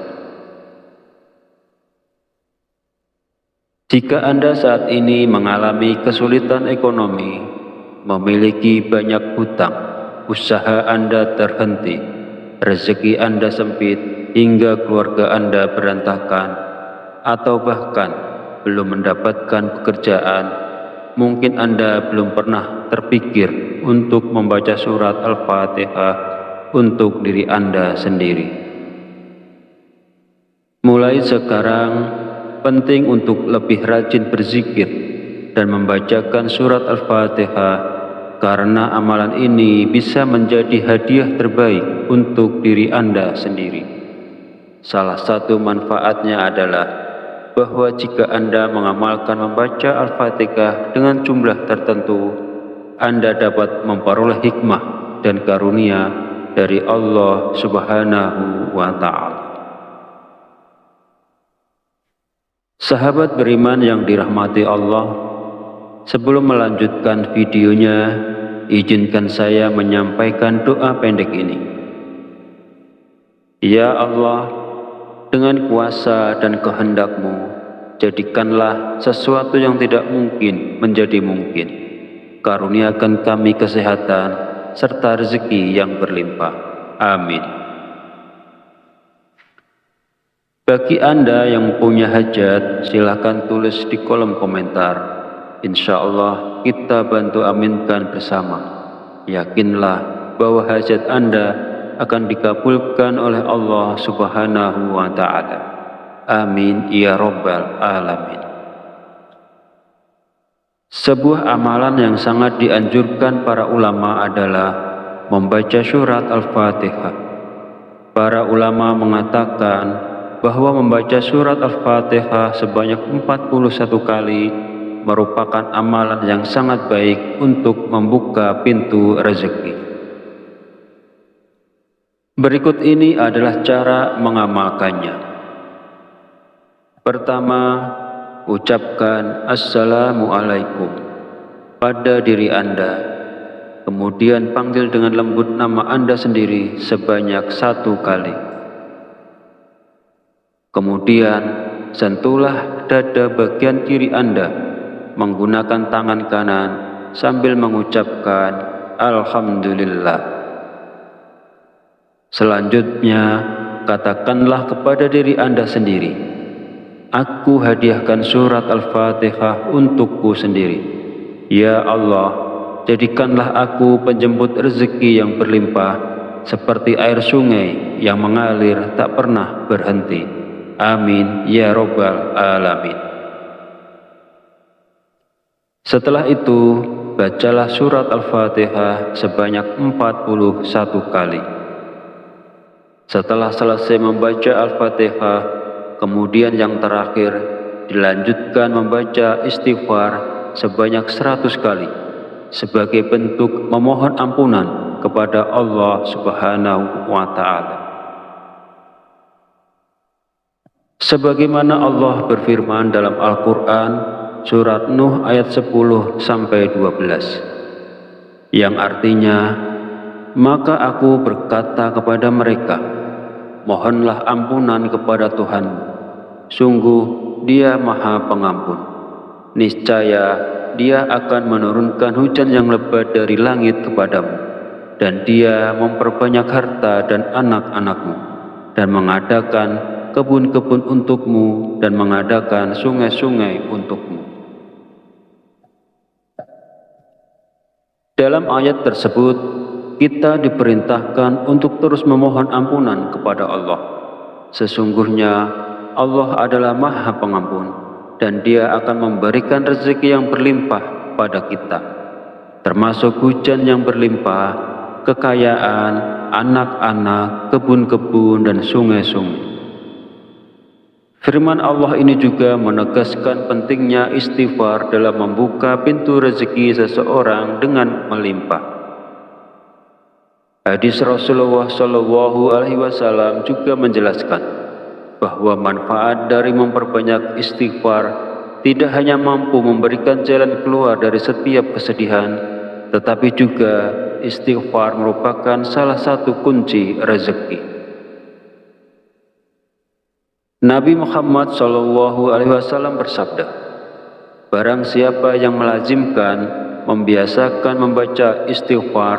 Jika Anda saat ini mengalami kesulitan ekonomi, memiliki banyak hutang, usaha Anda terhenti, rezeki Anda sempit hingga keluarga Anda berantakan, atau bahkan belum mendapatkan pekerjaan, mungkin Anda belum pernah terpikir untuk membaca surat Al-Fatihah untuk diri Anda sendiri. Mulai sekarang, penting untuk lebih rajin berzikir dan membacakan surat Al-Fatihah, karena amalan ini bisa menjadi hadiah terbaik untuk diri Anda sendiri. Salah satu manfaatnya adalah bahwa jika Anda mengamalkan membaca Al-Fatihah dengan jumlah tertentu, Anda dapat memperoleh hikmah dan karunia dari Allah Subhanahu wa Ta'ala. Sahabat beriman yang dirahmati Allah, sebelum melanjutkan videonya, izinkan saya menyampaikan doa pendek ini. Ya Allah, dengan kuasa dan kehendak-Mu, jadikanlah sesuatu yang tidak mungkin menjadi mungkin. Karuniakan kami kesehatan serta rezeki yang berlimpah. Amin. Bagi Anda yang punya hajat, silakan tulis di kolom komentar. Insya Allah kita bantu aminkan bersama. Yakinlah bahwa hajat Anda akan dikabulkan oleh Allah Subhanahu wa Ta'ala. Amin ya Rabbal Alamin. Sebuah amalan yang sangat dianjurkan para ulama adalah membaca surat Al-Fatihah. Para ulama mengatakan bahwa membaca surat Al-Fatihah sebanyak 41 kali merupakan amalan yang sangat baik untuk membuka pintu rezeki. Berikut ini adalah cara mengamalkannya. Pertama, ucapkan Assalamualaikum pada diri Anda. Kemudian panggil dengan lembut nama Anda sendiri sebanyak 1 kali. Kemudian sentuhlah dada bagian kiri Anda menggunakan tangan kanan sambil mengucapkan Alhamdulillah. Selanjutnya, katakanlah kepada diri Anda sendiri, aku hadiahkan surat Al-Fatihah untukku sendiri, Ya Allah, jadikanlah aku penjemput rezeki yang berlimpah, seperti air sungai yang mengalir tak pernah berhenti. Amin ya Rabbal Alamin. Setelah itu, bacalah surat Al-Fatihah sebanyak 41 kali. Setelah selesai membaca Al-Fatihah, kemudian yang terakhir dilanjutkan membaca istighfar sebanyak 100 kali sebagai bentuk memohon ampunan kepada Allah Subhanahu wa Ta'ala. Sebagaimana Allah berfirman dalam Al-Quran surat Nuh ayat 10-12, yang artinya, maka aku berkata kepada mereka, mohonlah ampunan kepada Tuhan, sungguh Dia Maha Pengampun. Niscaya Dia akan menurunkan hujan yang lebat dari langit kepadamu, dan Dia memperbanyak harta dan anak-anakmu, dan mengadakan kebun-kebun untukmu, dan mengadakan sungai-sungai untukmu. Dalam ayat tersebut, kita diperintahkan untuk terus memohon ampunan kepada Allah. Sesungguhnya Allah adalah Maha Pengampun, dan Dia akan memberikan rezeki yang berlimpah pada kita, termasuk hujan yang berlimpah, kekayaan, anak-anak, kebun-kebun, dan sungai-sungai. Firman Allah ini juga menegaskan pentingnya istighfar dalam membuka pintu rezeki seseorang dengan melimpah. Hadis Rasulullah SAW juga menjelaskan bahwa manfaat dari memperbanyak istighfar tidak hanya mampu memberikan jalan keluar dari setiap kesedihan, tetapi juga istighfar merupakan salah satu kunci rezeki. Nabi Muhammad SAW bersabda, barang siapa yang melazimkan, membiasakan membaca istighfar,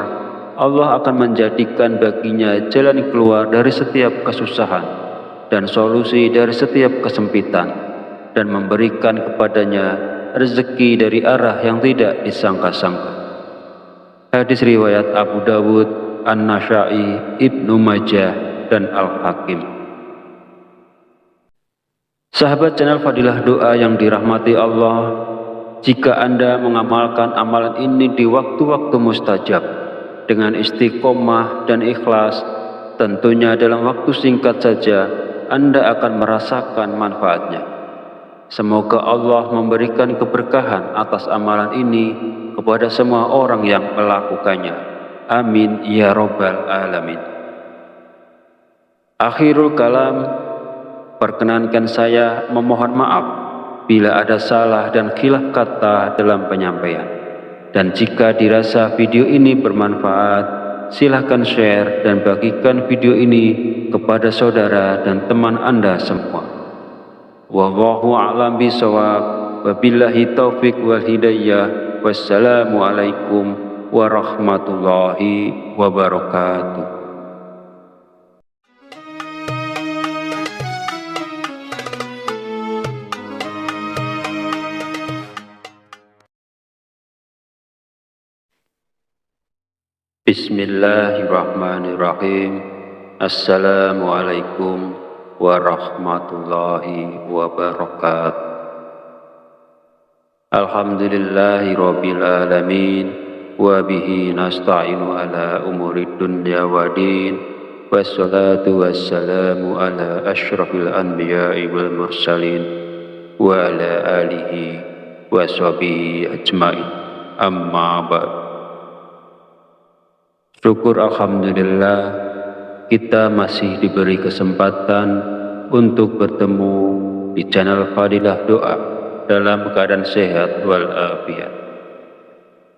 Allah akan menjadikan baginya jalan keluar dari setiap kesusahan dan solusi dari setiap kesempitan, dan memberikan kepadanya rezeki dari arah yang tidak disangka-sangka. Hadis riwayat Abu Dawud, An-Nasa'i, Ibnu Majah, dan Al-Hakim. Sahabat channel Fadilah Doa yang dirahmati Allah, jika Anda mengamalkan amalan ini di waktu-waktu mustajab dengan istiqomah dan ikhlas, tentunya dalam waktu singkat saja Anda akan merasakan manfaatnya. Semoga Allah memberikan keberkahan atas amalan ini kepada semua orang yang melakukannya. Amin ya Rabbal Alamin. Akhirul kalam, perkenankan saya memohon maaf bila ada salah dan khilaf kata dalam penyampaian. Dan jika dirasa video ini bermanfaat, silahkan share dan bagikan video ini kepada saudara dan teman Anda semua. Wallahu a'lam bishawab. Wabillahi taufik wal hidayah. Wassalamualaikum warahmatullahi wabarakatuh. Bismillahirrahmanirrahim. Assalamualaikum warahmatullahi wabarakatuh. Alhamdulillahi rabbil alamin, wa bihi nasta'inu ala umuri dunya wa din, wassalatu wassalamu ala asyrafil anbiya'i wal mursalin, wa ala alihi wa sahbihi ajma'in. Amma ba'd. Syukur alhamdulillah, kita masih diberi kesempatan untuk bertemu di channel Fadilah Doa dalam keadaan sehat walafiat.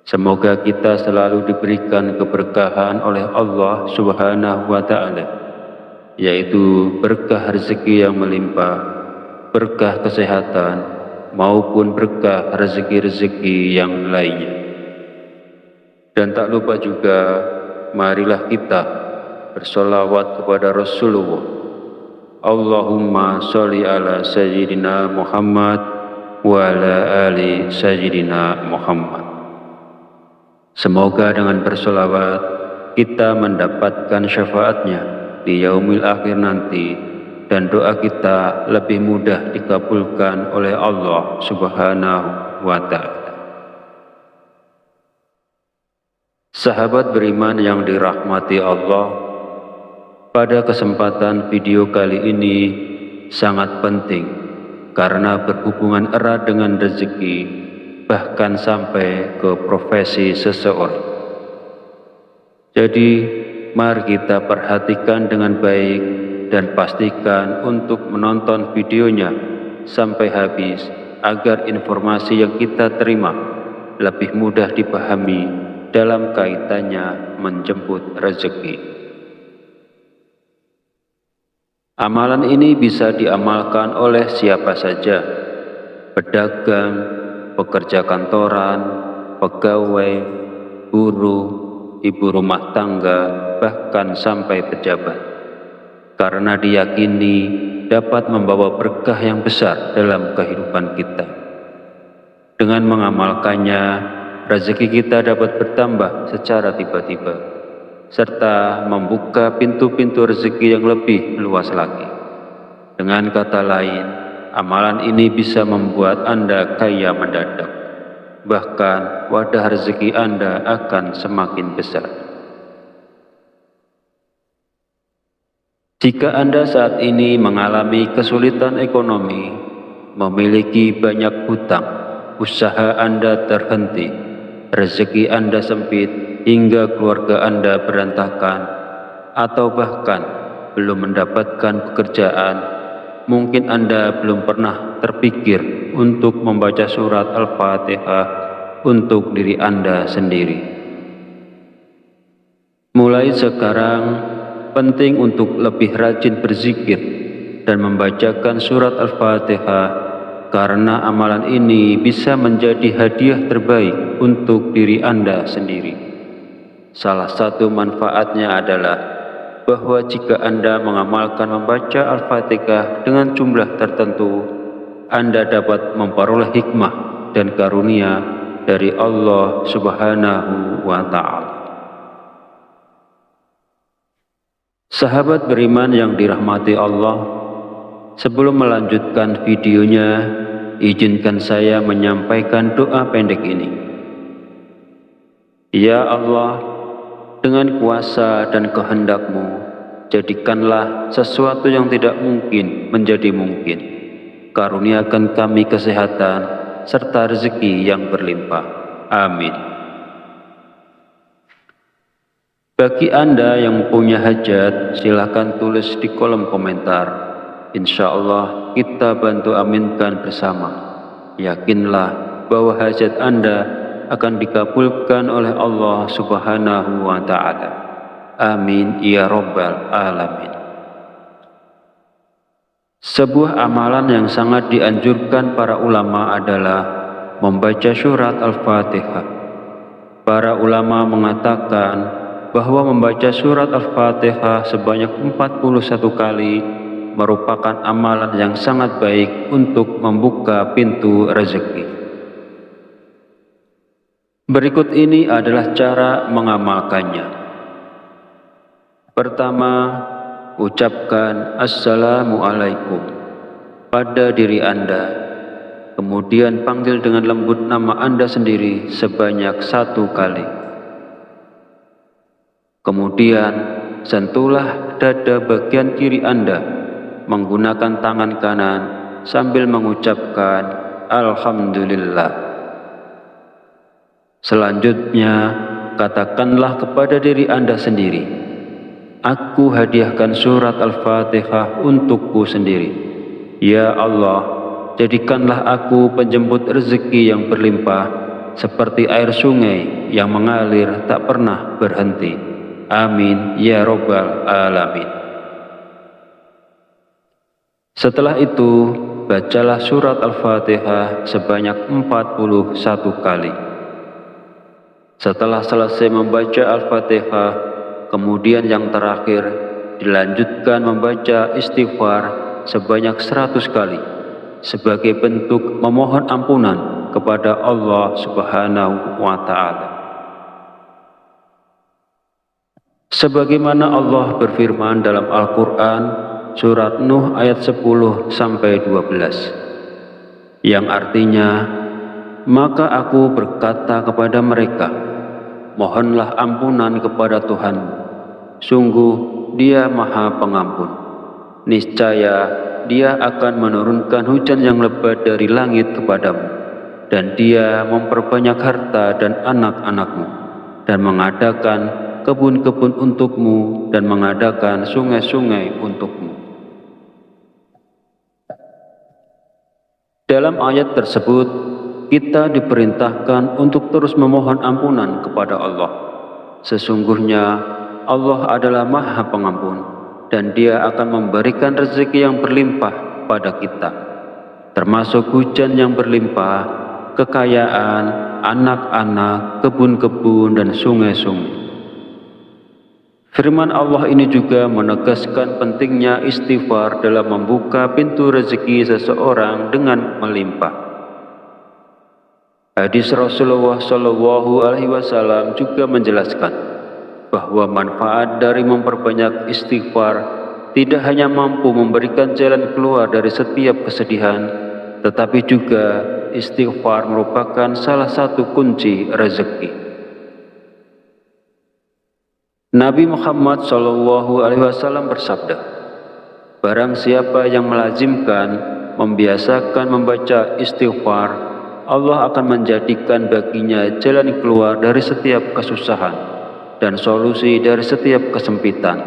Semoga kita selalu diberikan keberkahan oleh Allah Subhanahu wa Ta'ala, yaitu berkah rezeki yang melimpah, berkah kesehatan, maupun berkah rezeki-rezeki yang lainnya. Dan tak lupa juga, marilah kita bersolawat kepada Rasulullah. Allahumma sholli ala Sayyidina Muhammad wa ala ali Sayyidina Muhammad. Semoga dengan bersolawat kita mendapatkan syafaatnya di yaumil akhir nanti, dan doa kita lebih mudah dikabulkan oleh Allah Subhanahu wa Ta'ala. Sahabat beriman yang dirahmati Allah, pada kesempatan video kali ini sangat penting karena berhubungan erat dengan rezeki, bahkan sampai ke profesi seseorang. Jadi, mari kita perhatikan dengan baik dan pastikan untuk menonton videonya sampai habis agar informasi yang kita terima lebih mudah dipahami dalam kaitannya menjemput rezeki. Amalan ini bisa diamalkan oleh siapa saja, pedagang, pekerja kantoran, pegawai, guru, ibu rumah tangga, bahkan sampai pejabat, karena diyakini dapat membawa berkah yang besar dalam kehidupan kita. Dengan mengamalkannya, rezeki kita dapat bertambah secara tiba-tiba, serta membuka pintu-pintu rezeki yang lebih luas lagi. Dengan kata lain, amalan ini bisa membuat Anda kaya mendadak. Bahkan wadah rezeki Anda akan semakin besar. Jika Anda saat ini mengalami kesulitan ekonomi, memiliki banyak hutang, usaha Anda terhenti, rezeki Anda sempit hingga keluarga Anda berantakan, atau bahkan belum mendapatkan pekerjaan, mungkin Anda belum pernah terpikir untuk membaca surat Al-Fatihah untuk diri Anda sendiri. Mulai sekarang, penting untuk lebih rajin berzikir dan membacakan surat Al-Fatihah, karena amalan ini bisa menjadi hadiah terbaik untuk diri Anda sendiri. Salah satu manfaatnya adalah bahwa jika Anda mengamalkan membaca Al-Fatihah dengan jumlah tertentu, Anda dapat memperoleh hikmah dan karunia dari Allah Subhanahu wa Ta'ala. Sahabat beriman yang dirahmati Allah, sebelum melanjutkan videonya, izinkan saya menyampaikan doa pendek ini. Ya Allah, dengan kuasa dan kehendak-Mu, jadikanlah sesuatu yang tidak mungkin menjadi mungkin. Karuniakan kami kesehatan serta rezeki yang berlimpah. Amin. Bagi Anda yang punya hajat, silakan tulis di kolom komentar. Insya Allah kita bantu aminkan bersama. Yakinlah bahwa hajat Anda akan dikabulkan oleh Allah Subhanahu wa Ta'ala. Amin ya Rabbal Alamin. Sebuah amalan yang sangat dianjurkan para ulama adalah membaca surat Al-Fatihah. Para ulama mengatakan bahwa membaca surat Al-Fatihah sebanyak 41 kali merupakan amalan yang sangat baik untuk membuka pintu rezeki. Berikut ini adalah cara mengamalkannya. Pertama, ucapkan Assalamualaikum pada diri Anda. Kemudian panggil dengan lembut nama Anda sendiri sebanyak 1 kali. Kemudian sentuhlah dada bagian kiri Anda menggunakan tangan kanan sambil mengucapkan Alhamdulillah. Selanjutnya, katakanlah kepada diri Anda sendiri, aku hadiahkan surat Al-Fatihah untukku sendiri. Ya Allah, jadikanlah aku penjemput rezeki yang berlimpah, seperti air sungai yang mengalir tak pernah berhenti. Amin ya Rabbal Alamin. Setelah itu, bacalah surat Al-Fatihah sebanyak 41 kali. Setelah selesai membaca Al-Fatihah, kemudian yang terakhir dilanjutkan membaca istighfar sebanyak 100 kali sebagai bentuk memohon ampunan kepada Allah Subhanahu wa Ta'ala. Sebagaimana Allah berfirman dalam Al-Quran surat Nuh ayat 10-12, yang artinya, maka aku berkata kepada mereka, mohonlah ampunan kepada Tuhan, sungguh Dia Maha Pengampun. Niscaya Dia akan menurunkan hujan yang lebat dari langit kepadamu, dan Dia memperbanyak harta dan anak-anakmu, dan mengadakan kebun-kebun untukmu, dan mengadakan sungai-sungai untukmu. Dalam ayat tersebut, kita diperintahkan untuk terus memohon ampunan kepada Allah. Sesungguhnya Allah adalah Maha Pengampun, dan Dia akan memberikan rezeki yang berlimpah pada kita, termasuk hujan yang berlimpah, kekayaan, anak-anak, kebun-kebun, dan sungai-sungai. Firman Allah ini juga menegaskan pentingnya istighfar dalam membuka pintu rezeki seseorang dengan melimpah. Hadis Rasulullah SAW juga menjelaskan bahwa manfaat dari memperbanyak istighfar tidak hanya mampu memberikan jalan keluar dari setiap kesedihan, tetapi juga istighfar merupakan salah satu kunci rezeki. Nabi Muhammad SAW bersabda, barang siapa yang melazimkan, membiasakan membaca istighfar, Allah akan menjadikan baginya jalan keluar dari setiap kesusahan dan solusi dari setiap kesempitan,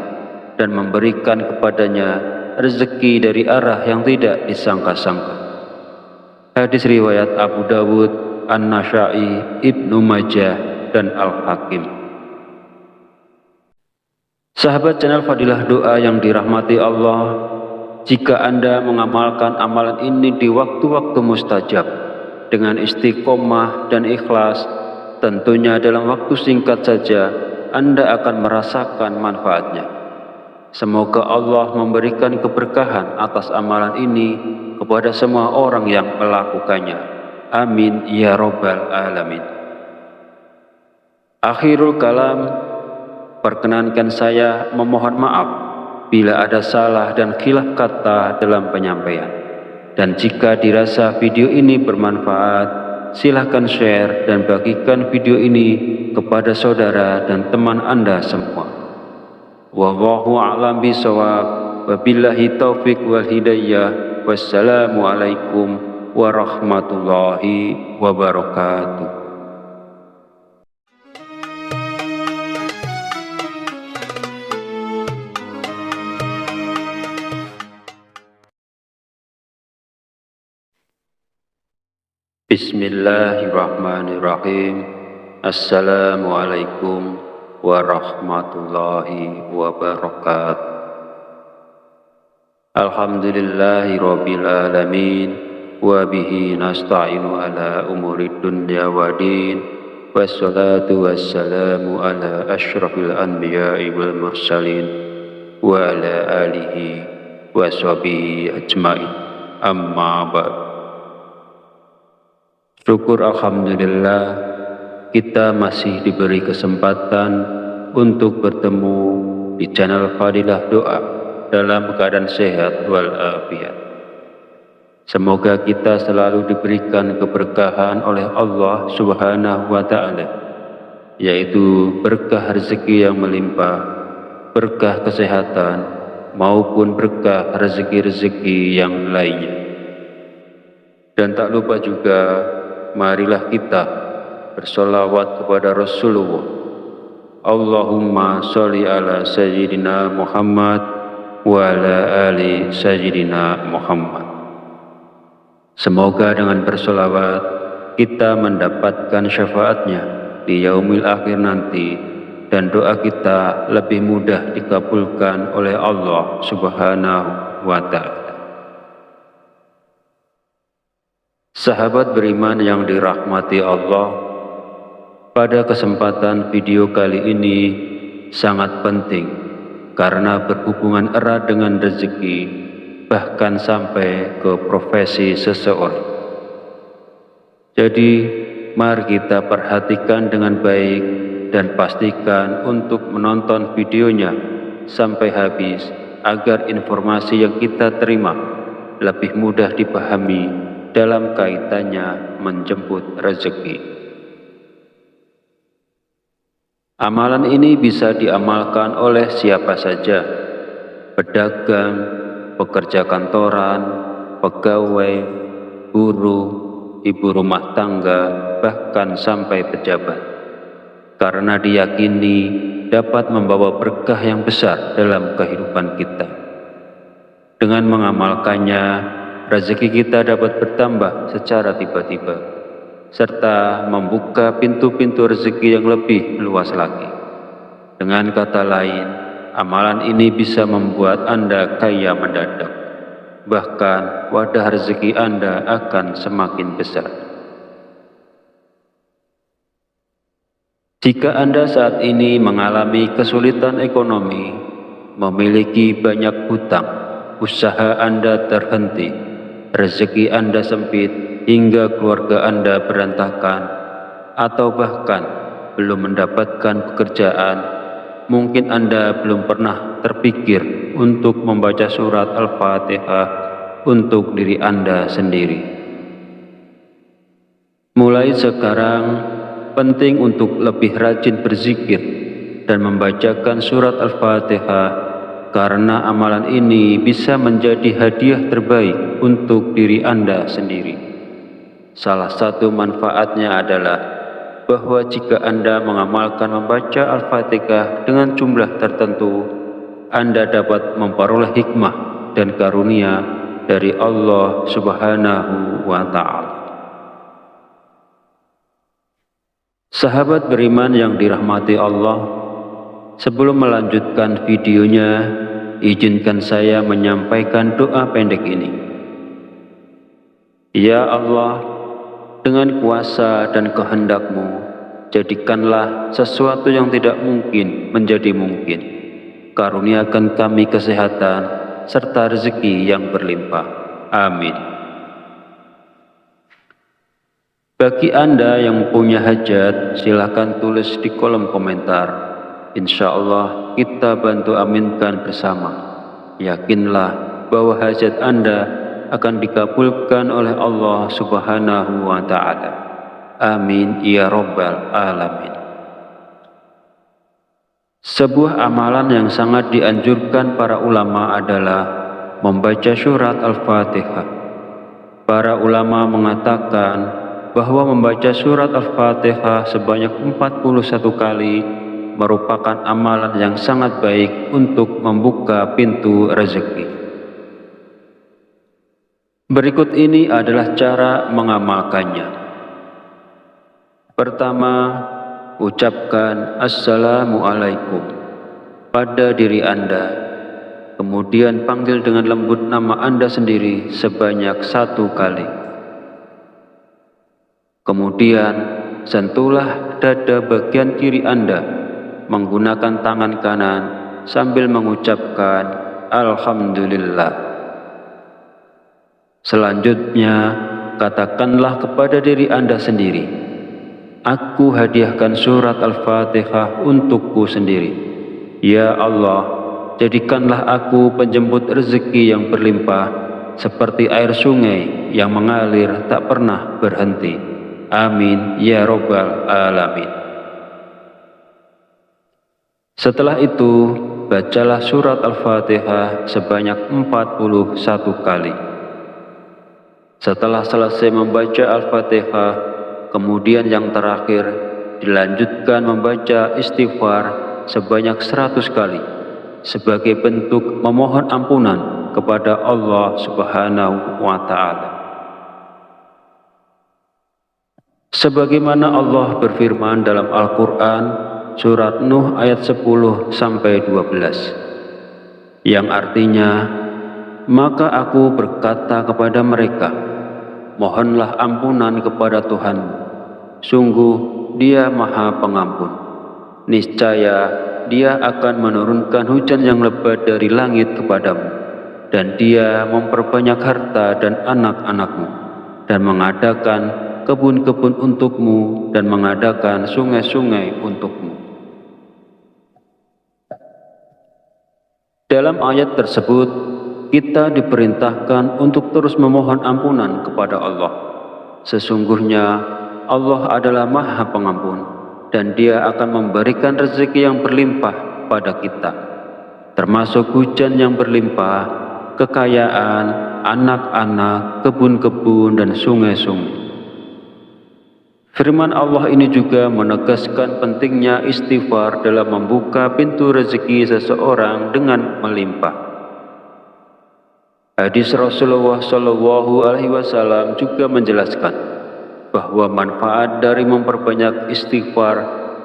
dan memberikan kepadanya rezeki dari arah yang tidak disangka-sangka. Hadis riwayat Abu Dawud, An-Nasa'i, Ibnu Majah, dan Al-Hakim. Sahabat channel Fadilah Doa yang dirahmati Allah, jika Anda mengamalkan amalan ini di waktu-waktu mustajab dengan istiqomah dan ikhlas, tentunya dalam waktu singkat saja Anda akan merasakan manfaatnya. Semoga Allah memberikan keberkahan atas amalan ini kepada semua orang yang melakukannya. Amin ya Rabbal Alamin. Akhirul kalam, perkenankan saya memohon maaf bila ada salah dan khilaf kata dalam penyampaian. Dan jika dirasa video ini bermanfaat, silahkan share dan bagikan video ini kepada saudara dan teman Anda semua. Wallahu a'lam bishawab. Wabillahi taufik wal hidayah. Wassalamualaikum warahmatullahi wabarakatuh. Bismillahirrahmanirrahim. Assalamualaikum warahmatullahi wabarakatuh. Alhamdulillahi rabbil alamin, wa bihi nasta'inu ala umuri dunya wa din, wassalatu wassalamu ala asyrafil anbiya'i wal mursalin, wa ala alihi wa sahbihi ajma'in. Amma ba'd. Syukur alhamdulillah kita masih diberi kesempatan untuk bertemu di channel Fadilah Doa dalam keadaan sehat walafiat. Semoga kita selalu diberikan keberkahan oleh Allah Subhanahu wa Ta'ala, yaitu berkah rezeki yang melimpah, berkah kesehatan, maupun berkah rezeki-rezeki yang lainnya. Dan tak lupa juga, marilah kita bersolawat kepada Rasulullah. Allahumma sholli ala Sayyidina Muhammad wa ala ali Sayyidina Muhammad. Semoga dengan bersolawat kita mendapatkan syafaatnya di yaumil akhir nanti, dan doa kita lebih mudah dikabulkan oleh Allah Subhanahu wa Ta'ala. Sahabat beriman yang dirahmati Allah, pada kesempatan video kali ini sangat penting karena berhubungan erat dengan rezeki, bahkan sampai ke profesi seseorang. Jadi, mari kita perhatikan dengan baik dan pastikan untuk menonton videonya sampai habis agar informasi yang kita terima lebih mudah dipahami dalam kaitannya menjemput rezeki. Amalan ini bisa diamalkan oleh siapa saja, pedagang, pekerja kantoran, pegawai, guru, ibu rumah tangga, bahkan sampai pejabat, karena diyakini dapat membawa berkah yang besar dalam kehidupan kita. Dengan mengamalkannya, rezeki kita dapat bertambah secara tiba-tiba, serta membuka pintu-pintu rezeki yang lebih luas lagi. Dengan kata lain, amalan ini bisa membuat Anda kaya mendadak. Bahkan wadah rezeki Anda akan semakin besar. Jika Anda saat ini mengalami kesulitan ekonomi, memiliki banyak hutang, usaha Anda terhenti, rezeki Anda sempit hingga keluarga Anda berantakan, atau bahkan belum mendapatkan pekerjaan, mungkin Anda belum pernah terpikir untuk membaca surat Al-Fatihah untuk diri Anda sendiri. Mulai sekarang, penting untuk lebih rajin berzikir dan membacakan surat Al-Fatihah, karena amalan ini bisa menjadi hadiah terbaik untuk diri Anda sendiri. Salah satu manfaatnya adalah bahwa jika Anda mengamalkan membaca Al-Fatihah dengan jumlah tertentu, Anda dapat memperoleh hikmah dan karunia dari Allah Subhanahu wa Ta'ala. Sahabat beriman yang dirahmati Allah, sebelum melanjutkan videonya, izinkan saya menyampaikan doa pendek ini. Ya Allah, dengan kuasa dan kehendak-Mu, jadikanlah sesuatu yang tidak mungkin menjadi mungkin. Karuniakan kami kesehatan serta rezeki yang berlimpah. Amin. Bagi Anda yang punya hajat, silakan tulis di kolom komentar. Insya Allah kita bantu aminkan bersama. Yakinlah bahwa hajat Anda akan dikabulkan oleh Allah Subhanahu wa Ta'ala. Amin ya Rabbal Alamin. Sebuah amalan yang sangat dianjurkan para ulama adalah membaca surat Al-Fatihah. Para ulama mengatakan bahwa membaca surat Al-Fatihah sebanyak 41 kali merupakan amalan yang sangat baik untuk membuka pintu rezeki. Berikut ini adalah cara mengamalkannya. Pertama, ucapkan Assalamualaikum pada diri Anda. Kemudian panggil dengan lembut nama Anda sendiri sebanyak 1 kali. Kemudian sentuhlah dada bagian kiri Anda menggunakan tangan kanan sambil mengucapkan Alhamdulillah. Selanjutnya, katakanlah kepada diri Anda sendiri, aku hadiahkan surat Al-Fatihah untukku sendiri. Ya Allah, jadikanlah aku penjemput rezeki yang berlimpah, seperti air sungai yang mengalir tak pernah berhenti. Amin ya Rabbal Alamin. Setelah itu, bacalah surat Al-Fatihah sebanyak 41 kali. Setelah selesai membaca Al-Fatihah, kemudian yang terakhir dilanjutkan membaca istighfar sebanyak 100 kali sebagai bentuk memohon ampunan kepada Allah Subhanahu wa Ta'ala. Sebagaimana Allah berfirman dalam Al-Quran surat Nuh ayat 10-12, yang artinya, maka aku berkata kepada mereka, mohonlah ampunan kepada Tuhanmu, sungguh Dia Maha Pengampun. Niscaya Dia akan menurunkan hujan yang lebat dari langit kepadamu, dan Dia memperbanyak harta dan anak-anakmu, dan mengadakan kebun-kebun untukmu, dan mengadakan sungai-sungai untukmu. Dalam ayat tersebut, kita diperintahkan untuk terus memohon ampunan kepada Allah. Sesungguhnya Allah adalah Maha Pengampun, dan Dia akan memberikan rezeki yang berlimpah pada kita, termasuk hujan yang berlimpah, kekayaan, anak-anak, kebun-kebun, dan sungai-sungai. Firman Allah ini juga menegaskan pentingnya istighfar dalam membuka pintu rezeki seseorang dengan melimpah. Hadis Rasulullah SAW juga menjelaskan bahwa manfaat dari memperbanyak istighfar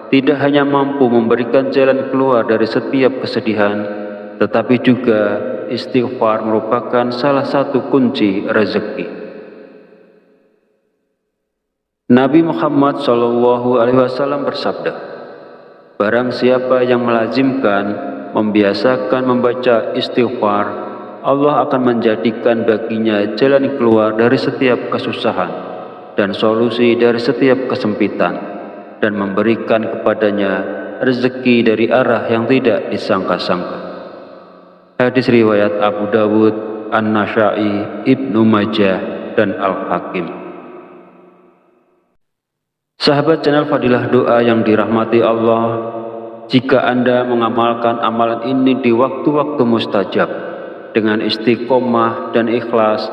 tidak hanya mampu memberikan jalan keluar dari setiap kesedihan, tetapi juga istighfar merupakan salah satu kunci rezeki. Nabi Muhammad SAW bersabda, barang siapa yang melazimkan, membiasakan membaca istighfar, Allah akan menjadikan baginya jalan keluar dari setiap kesusahan dan solusi dari setiap kesempitan, dan memberikan kepadanya rezeki dari arah yang tidak disangka-sangka. Hadis riwayat Abu Dawud, An-Nasa'i, Ibnu Majah, dan Al-Hakim. Sahabat channel Fadilah Doa yang dirahmati Allah, jika Anda mengamalkan amalan ini di waktu-waktu mustajab dengan istiqomah dan ikhlas,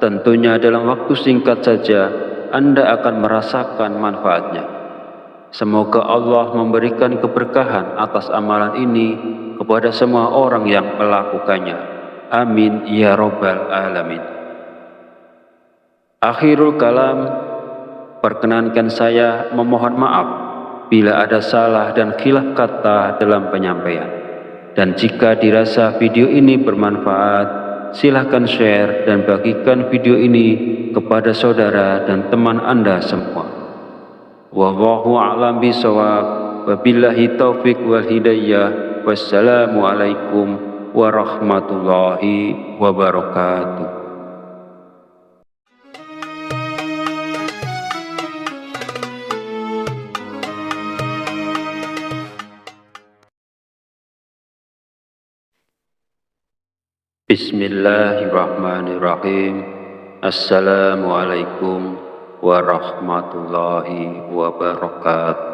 tentunya dalam waktu singkat saja Anda akan merasakan manfaatnya. Semoga Allah memberikan keberkahan atas amalan ini kepada semua orang yang melakukannya. Amin ya Rabbal Alamin. Akhirul kalam, perkenankan saya memohon maaf bila ada salah dan khilaf kata dalam penyampaian. Dan jika dirasa video ini bermanfaat, silahkan share dan bagikan video ini kepada saudara dan teman Anda semua. Wallahu a'lam bishawab. Wabillahi taufik wal hidayah. Wassalamualaikum warahmatullahi wabarakatuh. Bismillahirrahmanirrahim. Assalamualaikum warahmatullahi wabarakatuh.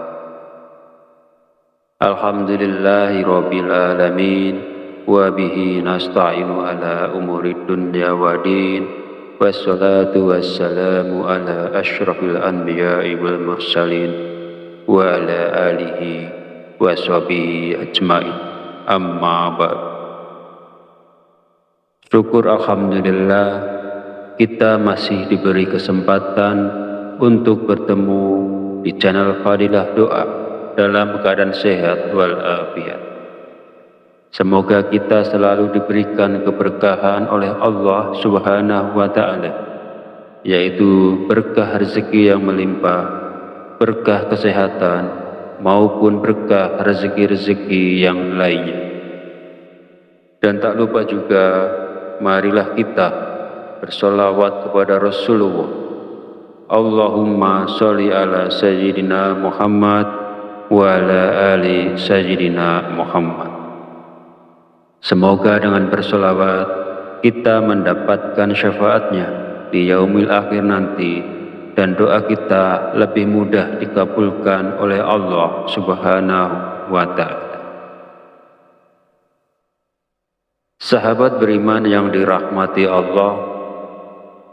Alhamdulillahi rabbil alamin, wa bihi nasta'inu ala umurid dunya wa din, wassalatu wassalamu ala asyrafil anbiya'i wal mursalin, wa ala alihi wa sahbihi ajma'in. Amma ba'd. Syukur alhamdulillah kita masih diberi kesempatan untuk bertemu di channel Fadilah Doa dalam keadaan sehat walafiat. Semoga kita selalu diberikan keberkahan oleh Allah Subhanahu wa Ta'ala, yaitu berkah rezeki yang melimpah, berkah kesehatan, maupun berkah rezeki-rezeki yang lainnya. Dan tak lupa juga, marilah kita bersolawat kepada Rasulullah. Allahumma sholli ala Sayyidina Muhammad wa ala ali Sayyidina Muhammad. Semoga dengan bersolawat kita mendapatkan syafaatnya di yaumil akhir nanti, dan doa kita lebih mudah dikabulkan oleh Allah Subhanahu wa Ta'ala. Sahabat beriman yang dirahmati Allah,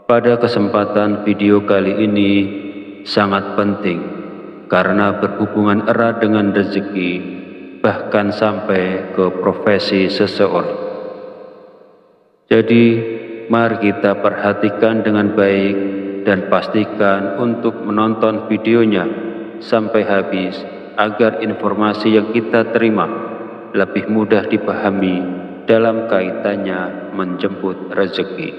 pada kesempatan video kali ini sangat penting karena berhubungan erat dengan rezeki, bahkan sampai ke profesi seseorang. Jadi, mari kita perhatikan dengan baik dan pastikan untuk menonton videonya sampai habis agar informasi yang kita terima lebih mudah dipahami dalam kaitannya menjemput rezeki.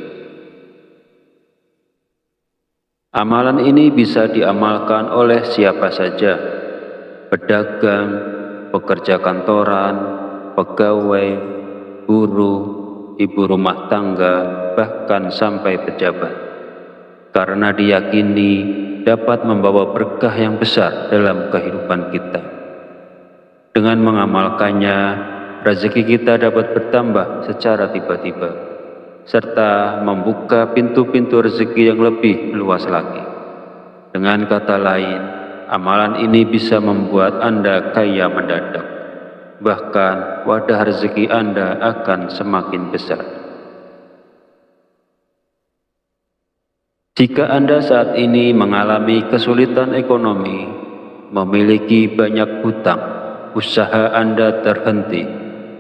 Amalan ini bisa diamalkan oleh siapa saja, pedagang, pekerja kantoran, pegawai, buruh, ibu rumah tangga, bahkan sampai pejabat, karena diyakini dapat membawa berkah yang besar dalam kehidupan kita. Dengan mengamalkannya, rezeki kita dapat bertambah secara tiba-tiba, serta membuka pintu-pintu rezeki yang lebih luas lagi. Dengan kata lain, amalan ini bisa membuat Anda kaya mendadak. Bahkan wadah rezeki Anda akan semakin besar. Jika Anda saat ini mengalami kesulitan ekonomi, memiliki banyak hutang, usaha Anda terhenti,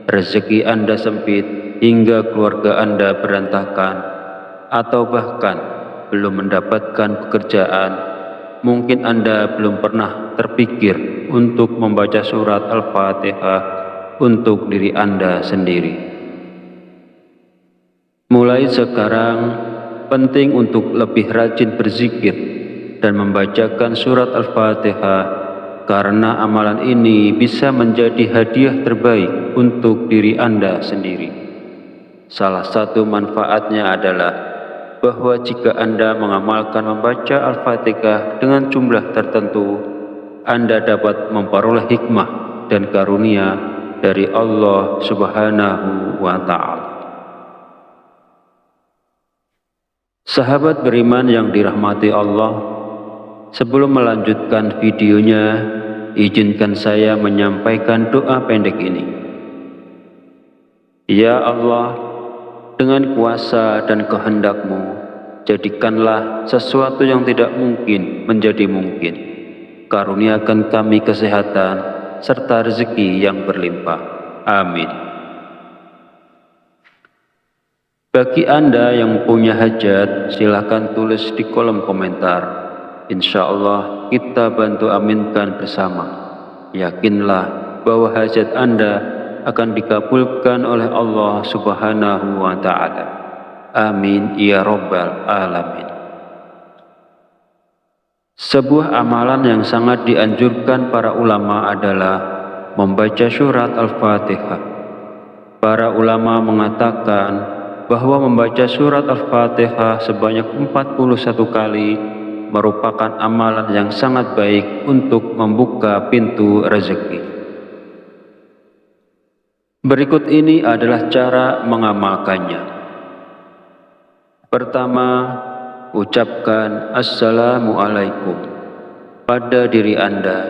rezeki Anda sempit hingga keluarga Anda berantakan, atau bahkan belum mendapatkan pekerjaan, mungkin Anda belum pernah terpikir untuk membaca surat Al-Fatihah untuk diri Anda sendiri. Mulai sekarang, penting untuk lebih rajin berzikir dan membacakan surat Al-Fatihah, karena amalan ini bisa menjadi hadiah terbaik untuk diri Anda sendiri. Salah satu manfaatnya adalah bahwa jika Anda mengamalkan membaca Al-Fatihah dengan jumlah tertentu, Anda dapat memperoleh hikmah dan karunia dari Allah Subhanahu wa Ta'ala. Sahabat beriman yang dirahmati Allah, sebelum melanjutkan videonya, izinkan saya menyampaikan doa pendek ini. Ya Allah, dengan kuasa dan kehendak-Mu, jadikanlah sesuatu yang tidak mungkin menjadi mungkin. Karuniakan kami kesehatan serta rezeki yang berlimpah. Amin. Bagi Anda yang punya hajat, silakan tulis di kolom komentar. Insya Allah kita bantu aminkan bersama. Yakinlah bahwa hajat Anda akan dikabulkan oleh Allah Subhanahu wa Ta'ala. Amin ya Rabbal Alamin. Sebuah amalan yang sangat dianjurkan para ulama adalah membaca surat Al-Fatihah. Para ulama mengatakan bahwa membaca surat Al-Fatihah sebanyak 41 kali merupakan amalan yang sangat baik untuk membuka pintu rezeki. Berikut ini adalah cara mengamalkannya. Pertama, ucapkan Assalamualaikum pada diri Anda,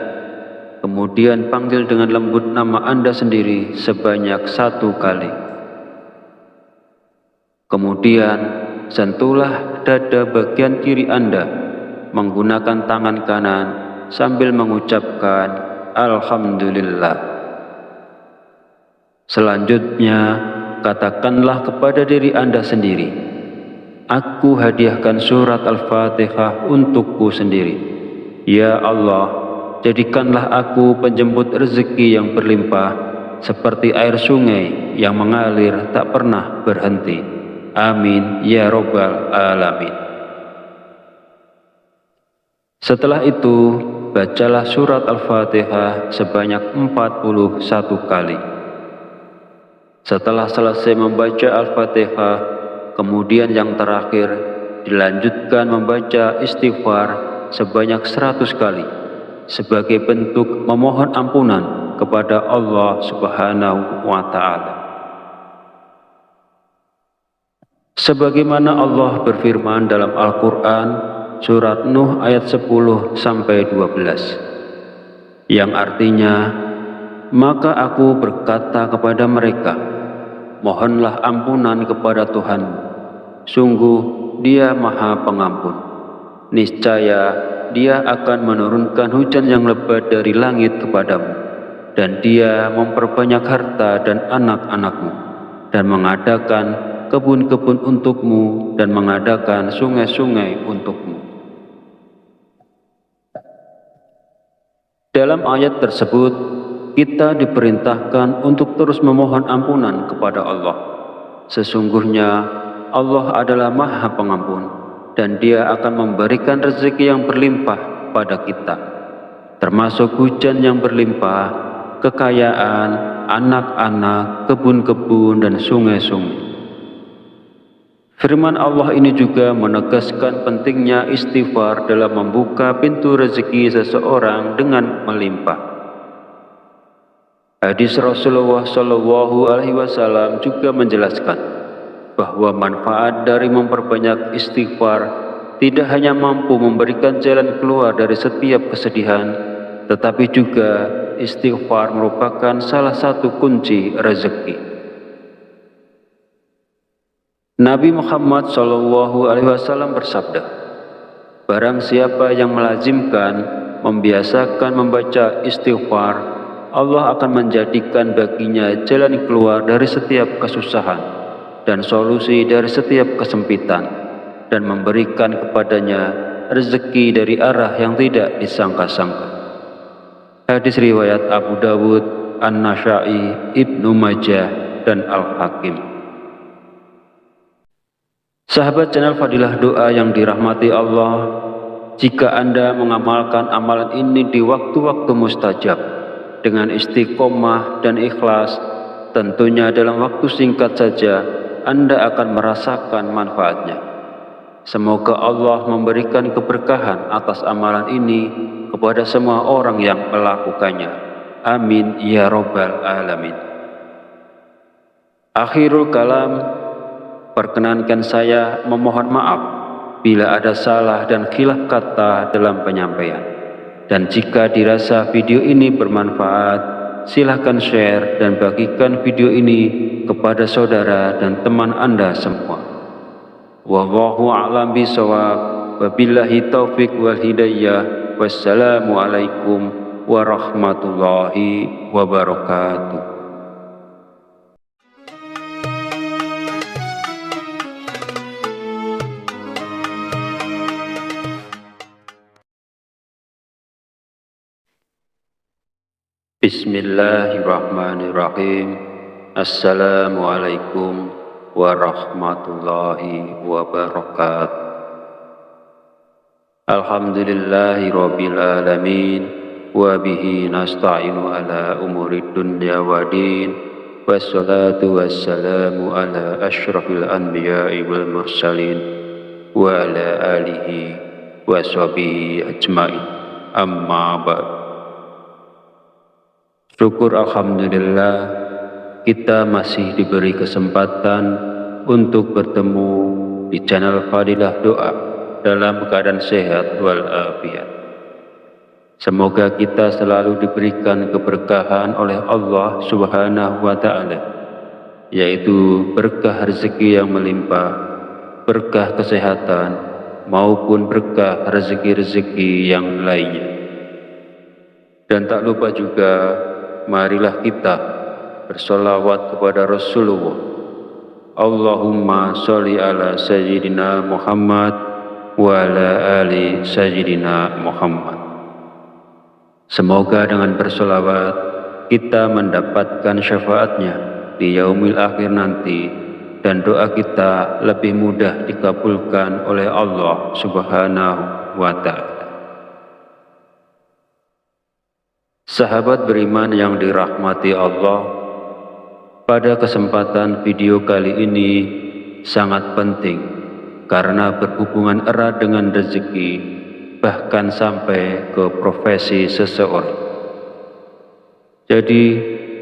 kemudian panggil dengan lembut nama Anda sendiri sebanyak 1 kali. Kemudian, sentuhlah dada bagian kiri Anda menggunakan tangan kanan sambil mengucapkan Alhamdulillah. Selanjutnya, katakanlah kepada diri Anda sendiri, aku hadiahkan surat Al-Fatihah untukku sendiri. Ya Allah, jadikanlah aku penjemput rezeki yang berlimpah, seperti air sungai yang mengalir tak pernah berhenti. Amin ya Rabbal Alamin. Setelah itu, bacalah surat Al-Fatihah sebanyak 41 kali. Setelah selesai membaca Al-Fatihah, kemudian yang terakhir dilanjutkan membaca istighfar sebanyak 100 kali sebagai bentuk memohon ampunan kepada Allah Subhanahu wa Ta'ala. Sebagaimana Allah berfirman dalam Al-Quran surat Nuh ayat 10-12, yang artinya, maka aku berkata kepada mereka, mohonlah ampunan kepada Tuhanmu, sungguh Dia Maha Pengampun. Niscaya Dia akan menurunkan hujan yang lebat dari langit kepadamu, dan Dia memperbanyak harta dan anak-anakmu, dan mengadakan kebun-kebun untukmu, dan mengadakan sungai-sungai untukmu. Dalam ayat tersebut, kita diperintahkan untuk terus memohon ampunan kepada Allah. Sesungguhnya Allah adalah Maha Pengampun, dan Dia akan memberikan rezeki yang berlimpah pada kita, termasuk hujan yang berlimpah, kekayaan, anak-anak, kebun-kebun, dan sungai-sungai. Firman Allah ini juga menegaskan pentingnya istighfar dalam membuka pintu rezeki seseorang dengan melimpah. Hadis Rasulullah Shallallahu Alaihi Wasallam juga menjelaskan bahwa manfaat dari memperbanyak istighfar tidak hanya mampu memberikan jalan keluar dari setiap kesedihan, tetapi juga istighfar merupakan salah satu kunci rezeki. Nabi Muhammad Shallallahu Alaihi Wasallam bersabda, barang siapa yang melazimkan, membiasakan membaca istighfar, Allah akan menjadikan baginya jalan keluar dari setiap kesusahan dan solusi dari setiap kesempitan, dan memberikan kepadanya rezeki dari arah yang tidak disangka-sangka. Hadis riwayat Abu Dawud, An-Nasa'i, Ibnu Majah, dan Al-Hakim. Sahabat channel Fadilah Doa yang dirahmati Allah, jika Anda mengamalkan amalan ini di waktu-waktu mustajab dengan istiqomah dan ikhlas, tentunya dalam waktu singkat saja Anda akan merasakan manfaatnya. Semoga Allah memberikan keberkahan atas amalan ini kepada semua orang yang melakukannya. Amin ya Rabbal Alamin. Akhirul kalam, perkenankan saya memohon maaf bila ada salah dan khilaf kata dalam penyampaian. Dan jika dirasa video ini bermanfaat, silahkan share dan bagikan video ini kepada saudara dan teman Anda semua. Wallahu a'lam bishawab. Wabillahi taufik wal hidayah. Wassalamualaikum warahmatullahi wabarakatuh. Bismillahirrahmanirrahim. Assalamualaikum warahmatullahi wabarakatuh. Alhamdulillahi rabbil alamin, wa bihi nasta'inu ala umurid dunya wa din, wassalatu wassalamu ala asyrafil anbiya'i wal mursalin, wa ala alihi wa sahbihi ajma'in. Amma ba'd. Syukur alhamdulillah, kita masih diberi kesempatan untuk bertemu di channel Fadilah Doa dalam keadaan sehat walafiat. Semoga kita selalu diberikan keberkahan oleh Allah Subhanahu wa Ta'ala, yaitu berkah rezeki yang melimpah, berkah kesehatan, maupun berkah rezeki-rezeki yang lainnya. Dan tak lupa juga, marilah kita bersolawat kepada Rasulullah. Allahumma sholli ala Sayyidina Muhammad wa ala ali Sayyidina Muhammad. Semoga dengan bersolawat kita mendapatkan syafaatnya di yaumil akhir nanti, dan doa kita lebih mudah dikabulkan oleh Allah Subhanahu wa Ta'ala. Sahabat beriman yang dirahmati Allah, pada kesempatan video kali ini sangat penting karena berhubungan erat dengan rezeki, bahkan sampai ke profesi seseorang. Jadi,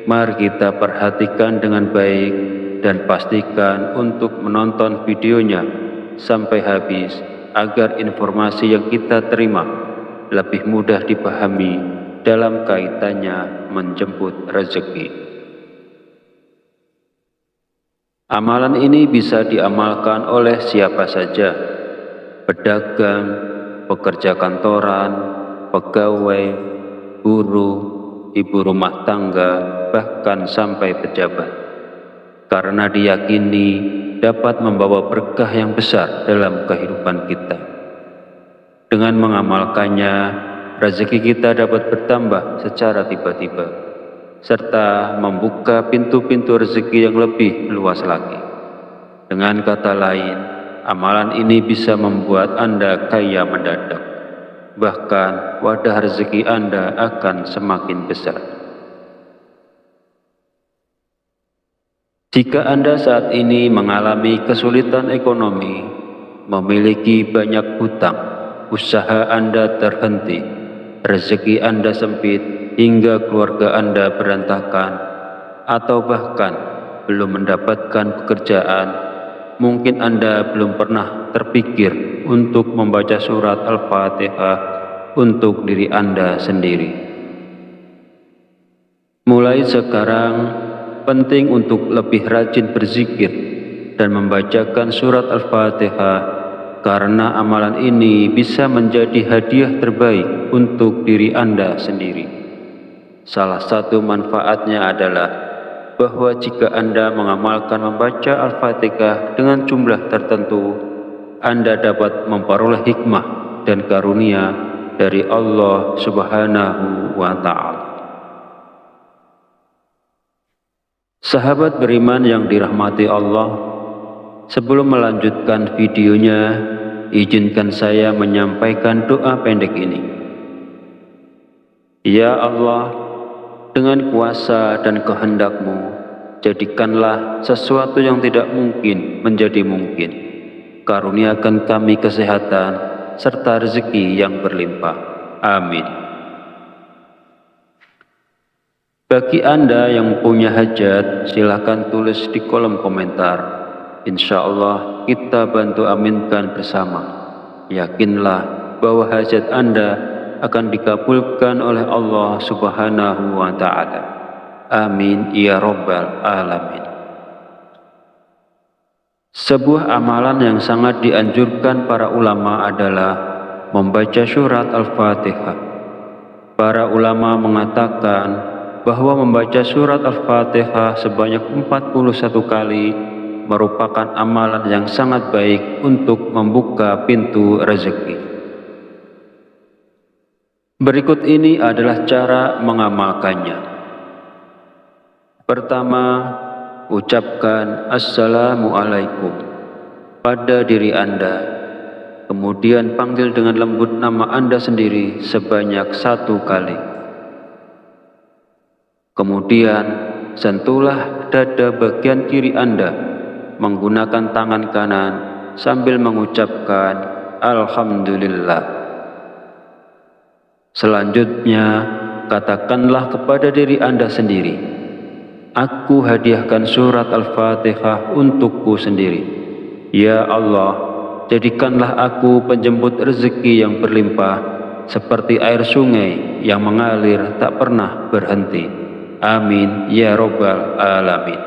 mari kita perhatikan dengan baik dan pastikan untuk menonton videonya sampai habis agar informasi yang kita terima lebih mudah dipahami dalam kaitannya menjemput rezeki. Amalan ini bisa diamalkan oleh siapa saja, pedagang, pekerja kantoran, pegawai, buruh, ibu rumah tangga, bahkan sampai pejabat, karena diyakini dapat membawa berkah yang besar dalam kehidupan kita. Dengan mengamalkannya, rezeki kita dapat bertambah secara tiba-tiba, serta membuka pintu-pintu rezeki yang lebih luas lagi. Dengan kata lain, amalan ini bisa membuat Anda kaya mendadak. Bahkan wadah rezeki Anda akan semakin besar. Jika Anda saat ini mengalami kesulitan ekonomi, memiliki banyak hutang, usaha Anda terhenti, rezeki Anda sempit hingga keluarga Anda berantakan, atau bahkan belum mendapatkan pekerjaan, mungkin Anda belum pernah terpikir untuk membaca surat Al-Fatihah untuk diri Anda sendiri. Mulai sekarang, penting untuk lebih rajin berzikir dan membacakan surat Al-Fatihah, karena amalan ini bisa menjadi hadiah terbaik untuk diri Anda sendiri. Salah satu manfaatnya adalah bahwa jika Anda mengamalkan membaca Al-Fatihah dengan jumlah tertentu, Anda dapat memperoleh hikmah dan karunia dari Allah Subhanahu wa Ta'ala. Sahabat beriman yang dirahmati Allah, sebelum melanjutkan videonya, izinkan saya menyampaikan doa pendek ini. Ya Allah, dengan kuasa dan kehendak-Mu, jadikanlah sesuatu yang tidak mungkin menjadi mungkin. Karuniakan kami kesehatan serta rezeki yang berlimpah. Amin. Bagi Anda yang punya hajat, silakan tulis di kolom komentar. Insya Allah kita bantu aminkan bersama. Yakinlah bahwa hajat Anda akan dikabulkan oleh Allah Subhanahu wa Ta'ala. Amin ya Rabbal Alamin. Sebuah amalan yang sangat dianjurkan para ulama adalah membaca surat Al-Fatihah. Para ulama mengatakan bahwa membaca surat Al-Fatihah sebanyak 41 kali merupakan amalan yang sangat baik untuk membuka pintu rezeki. Berikut ini adalah cara mengamalkannya. Pertama, ucapkan Assalamualaikum pada diri Anda, kemudian panggil dengan lembut nama Anda sendiri sebanyak 1 kali. Kemudian, sentuhlah dada bagian kiri Anda menggunakan tangan kanan sambil mengucapkan Alhamdulillah. Selanjutnya, katakanlah kepada diri Anda sendiri, aku hadiahkan surat Al-Fatihah untukku sendiri. Ya Allah, jadikanlah aku penjemput rezeki yang berlimpah, seperti air sungai yang mengalir tak pernah berhenti. Amin ya Rabbal Alamin.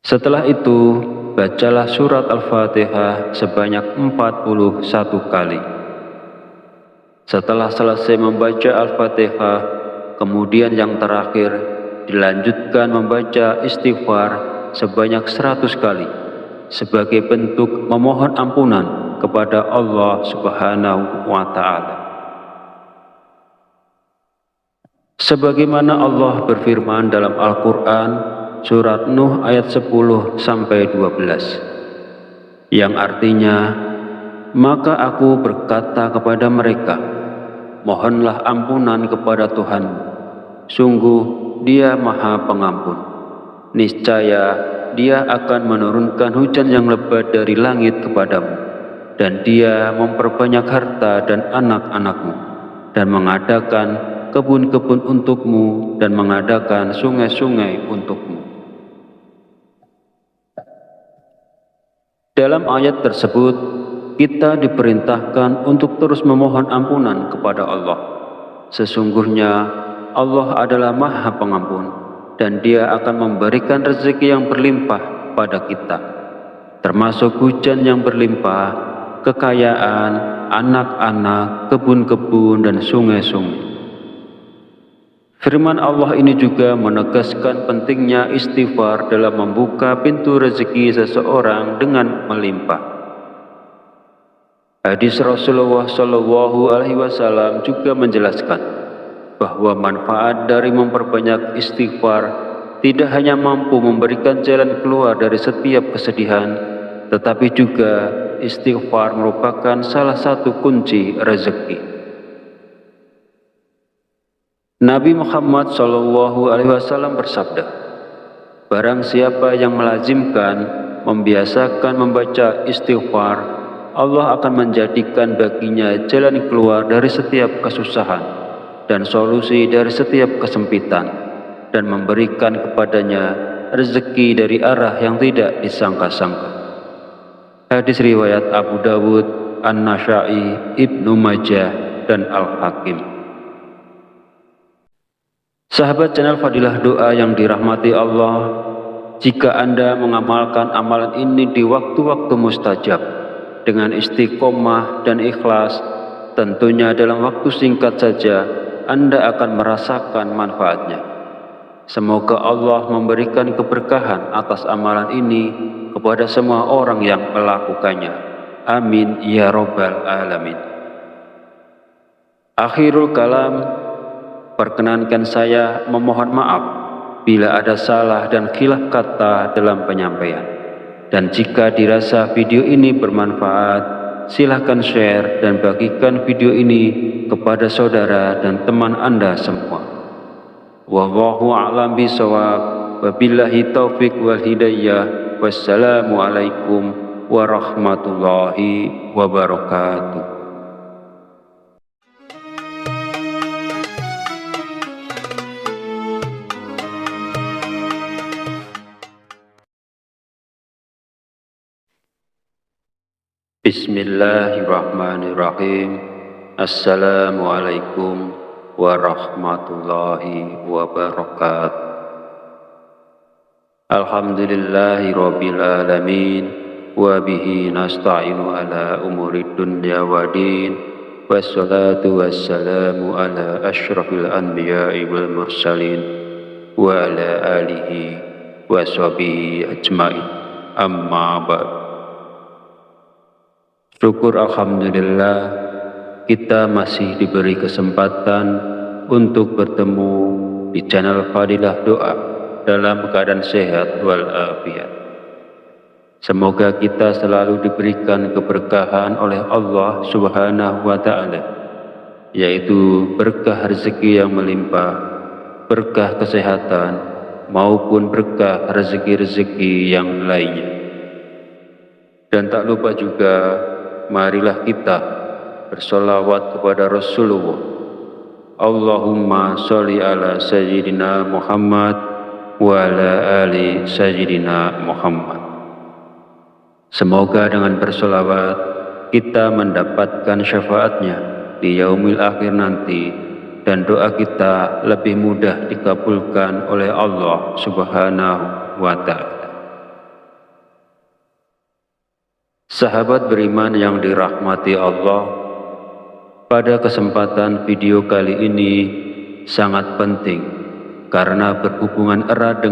Setelah itu, bacalah surat Al-Fatihah sebanyak 41 kali. Setelah selesai membaca Al-Fatihah, kemudian yang terakhir dilanjutkan membaca istighfar sebanyak 100 kali sebagai bentuk memohon ampunan kepada Allah Subhanahu wa Ta'ala. Sebagaimana Allah berfirman dalam Al-Quran surat Nuh ayat 10-12, yang artinya, maka aku berkata kepada mereka, mohonlah ampunan kepada Tuhanmu, sungguh Dia Maha Pengampun. Niscaya Dia akan menurunkan hujan yang lebat dari langit kepadamu, dan Dia memperbanyak harta dan anak-anakmu, dan mengadakan kebun-kebun untukmu, dan mengadakan sungai-sungai untukmu. Dalam ayat tersebut, kita diperintahkan untuk terus memohon ampunan kepada Allah. Sesungguhnya Allah adalah Maha Pengampun, dan Dia akan memberikan rezeki yang berlimpah pada kita, termasuk hujan yang berlimpah, kekayaan, anak-anak, kebun-kebun, dan sungai-sungai. Firman Allah ini juga menegaskan pentingnya istighfar dalam membuka pintu rezeki seseorang dengan melimpah. Hadis Rasulullah SAW juga menjelaskan bahwa manfaat dari memperbanyak istighfar tidak hanya mampu memberikan jalan keluar dari setiap kesedihan, tetapi juga istighfar merupakan salah satu kunci rezeki. Nabi Muhammad SAW bersabda, barang siapa yang melazimkan, membiasakan membaca istighfar, Allah akan menjadikan baginya jalan keluar dari setiap kesusahan dan solusi dari setiap kesempitan, dan memberikan kepadanya rezeki dari arah yang tidak disangka-sangka. Hadis riwayat Abu Dawud, An-Nasa'i, Ibnu Majah, dan Al-Hakim. Sahabat channel Fadilah Doa yang dirahmati Allah, jika Anda mengamalkan amalan ini di waktu-waktu mustajab dengan istiqomah dan ikhlas, tentunya dalam waktu singkat saja Anda akan merasakan manfaatnya. Semoga Allah memberikan keberkahan atas amalan ini kepada semua orang yang melakukannya. Amin ya Rabbal Alamin. Akhirul kalam, perkenankan saya memohon maaf bila ada salah dan khilaf kata dalam penyampaian. Dan jika dirasa video ini bermanfaat, silahkan share dan bagikan video ini kepada saudara dan teman Anda semua. Wallahu a'lam bishawab. Wabillahi taufik wal hidayah. Wassalamualaikum warahmatullahi wabarakatuh. Bismillahirrahmanirrahim. Assalamualaikum warahmatullahi wabarakatuh. Alhamdulillahi rabbil alamin, wa bihi nasta'inu ala umurid dunya wa din, wassalatu wassalamu ala asyrafil anbiya'i wal mursalin, wa ala alihi wa sahbihi ajma'in. Amma ba'd. Syukur alhamdulillah, kita masih diberi kesempatan untuk bertemu di channel Fadilah Doa dalam keadaan sehat walafiat. Semoga kita selalu diberikan keberkahan oleh Allah Subhanahu wa Ta'ala, yaitu berkah rezeki yang melimpah, berkah kesehatan, maupun berkah rezeki-rezeki yang lainnya. Dan tak lupa juga, marilah kita bersolawat kepada Rasulullah. Allahumma sholli ala Sayyidina Muhammad wa ala ali Sayyidina Muhammad. Semoga dengan bersolawat kita mendapatkan syafaatnya di yaumil akhir nanti, dan doa kita lebih mudah dikabulkan oleh Allah Subhanahu wa Ta'ala. Sahabat beriman yang dirahmati Allah, pada kesempatan video kali ini sangat penting karena berhubungan erat dengan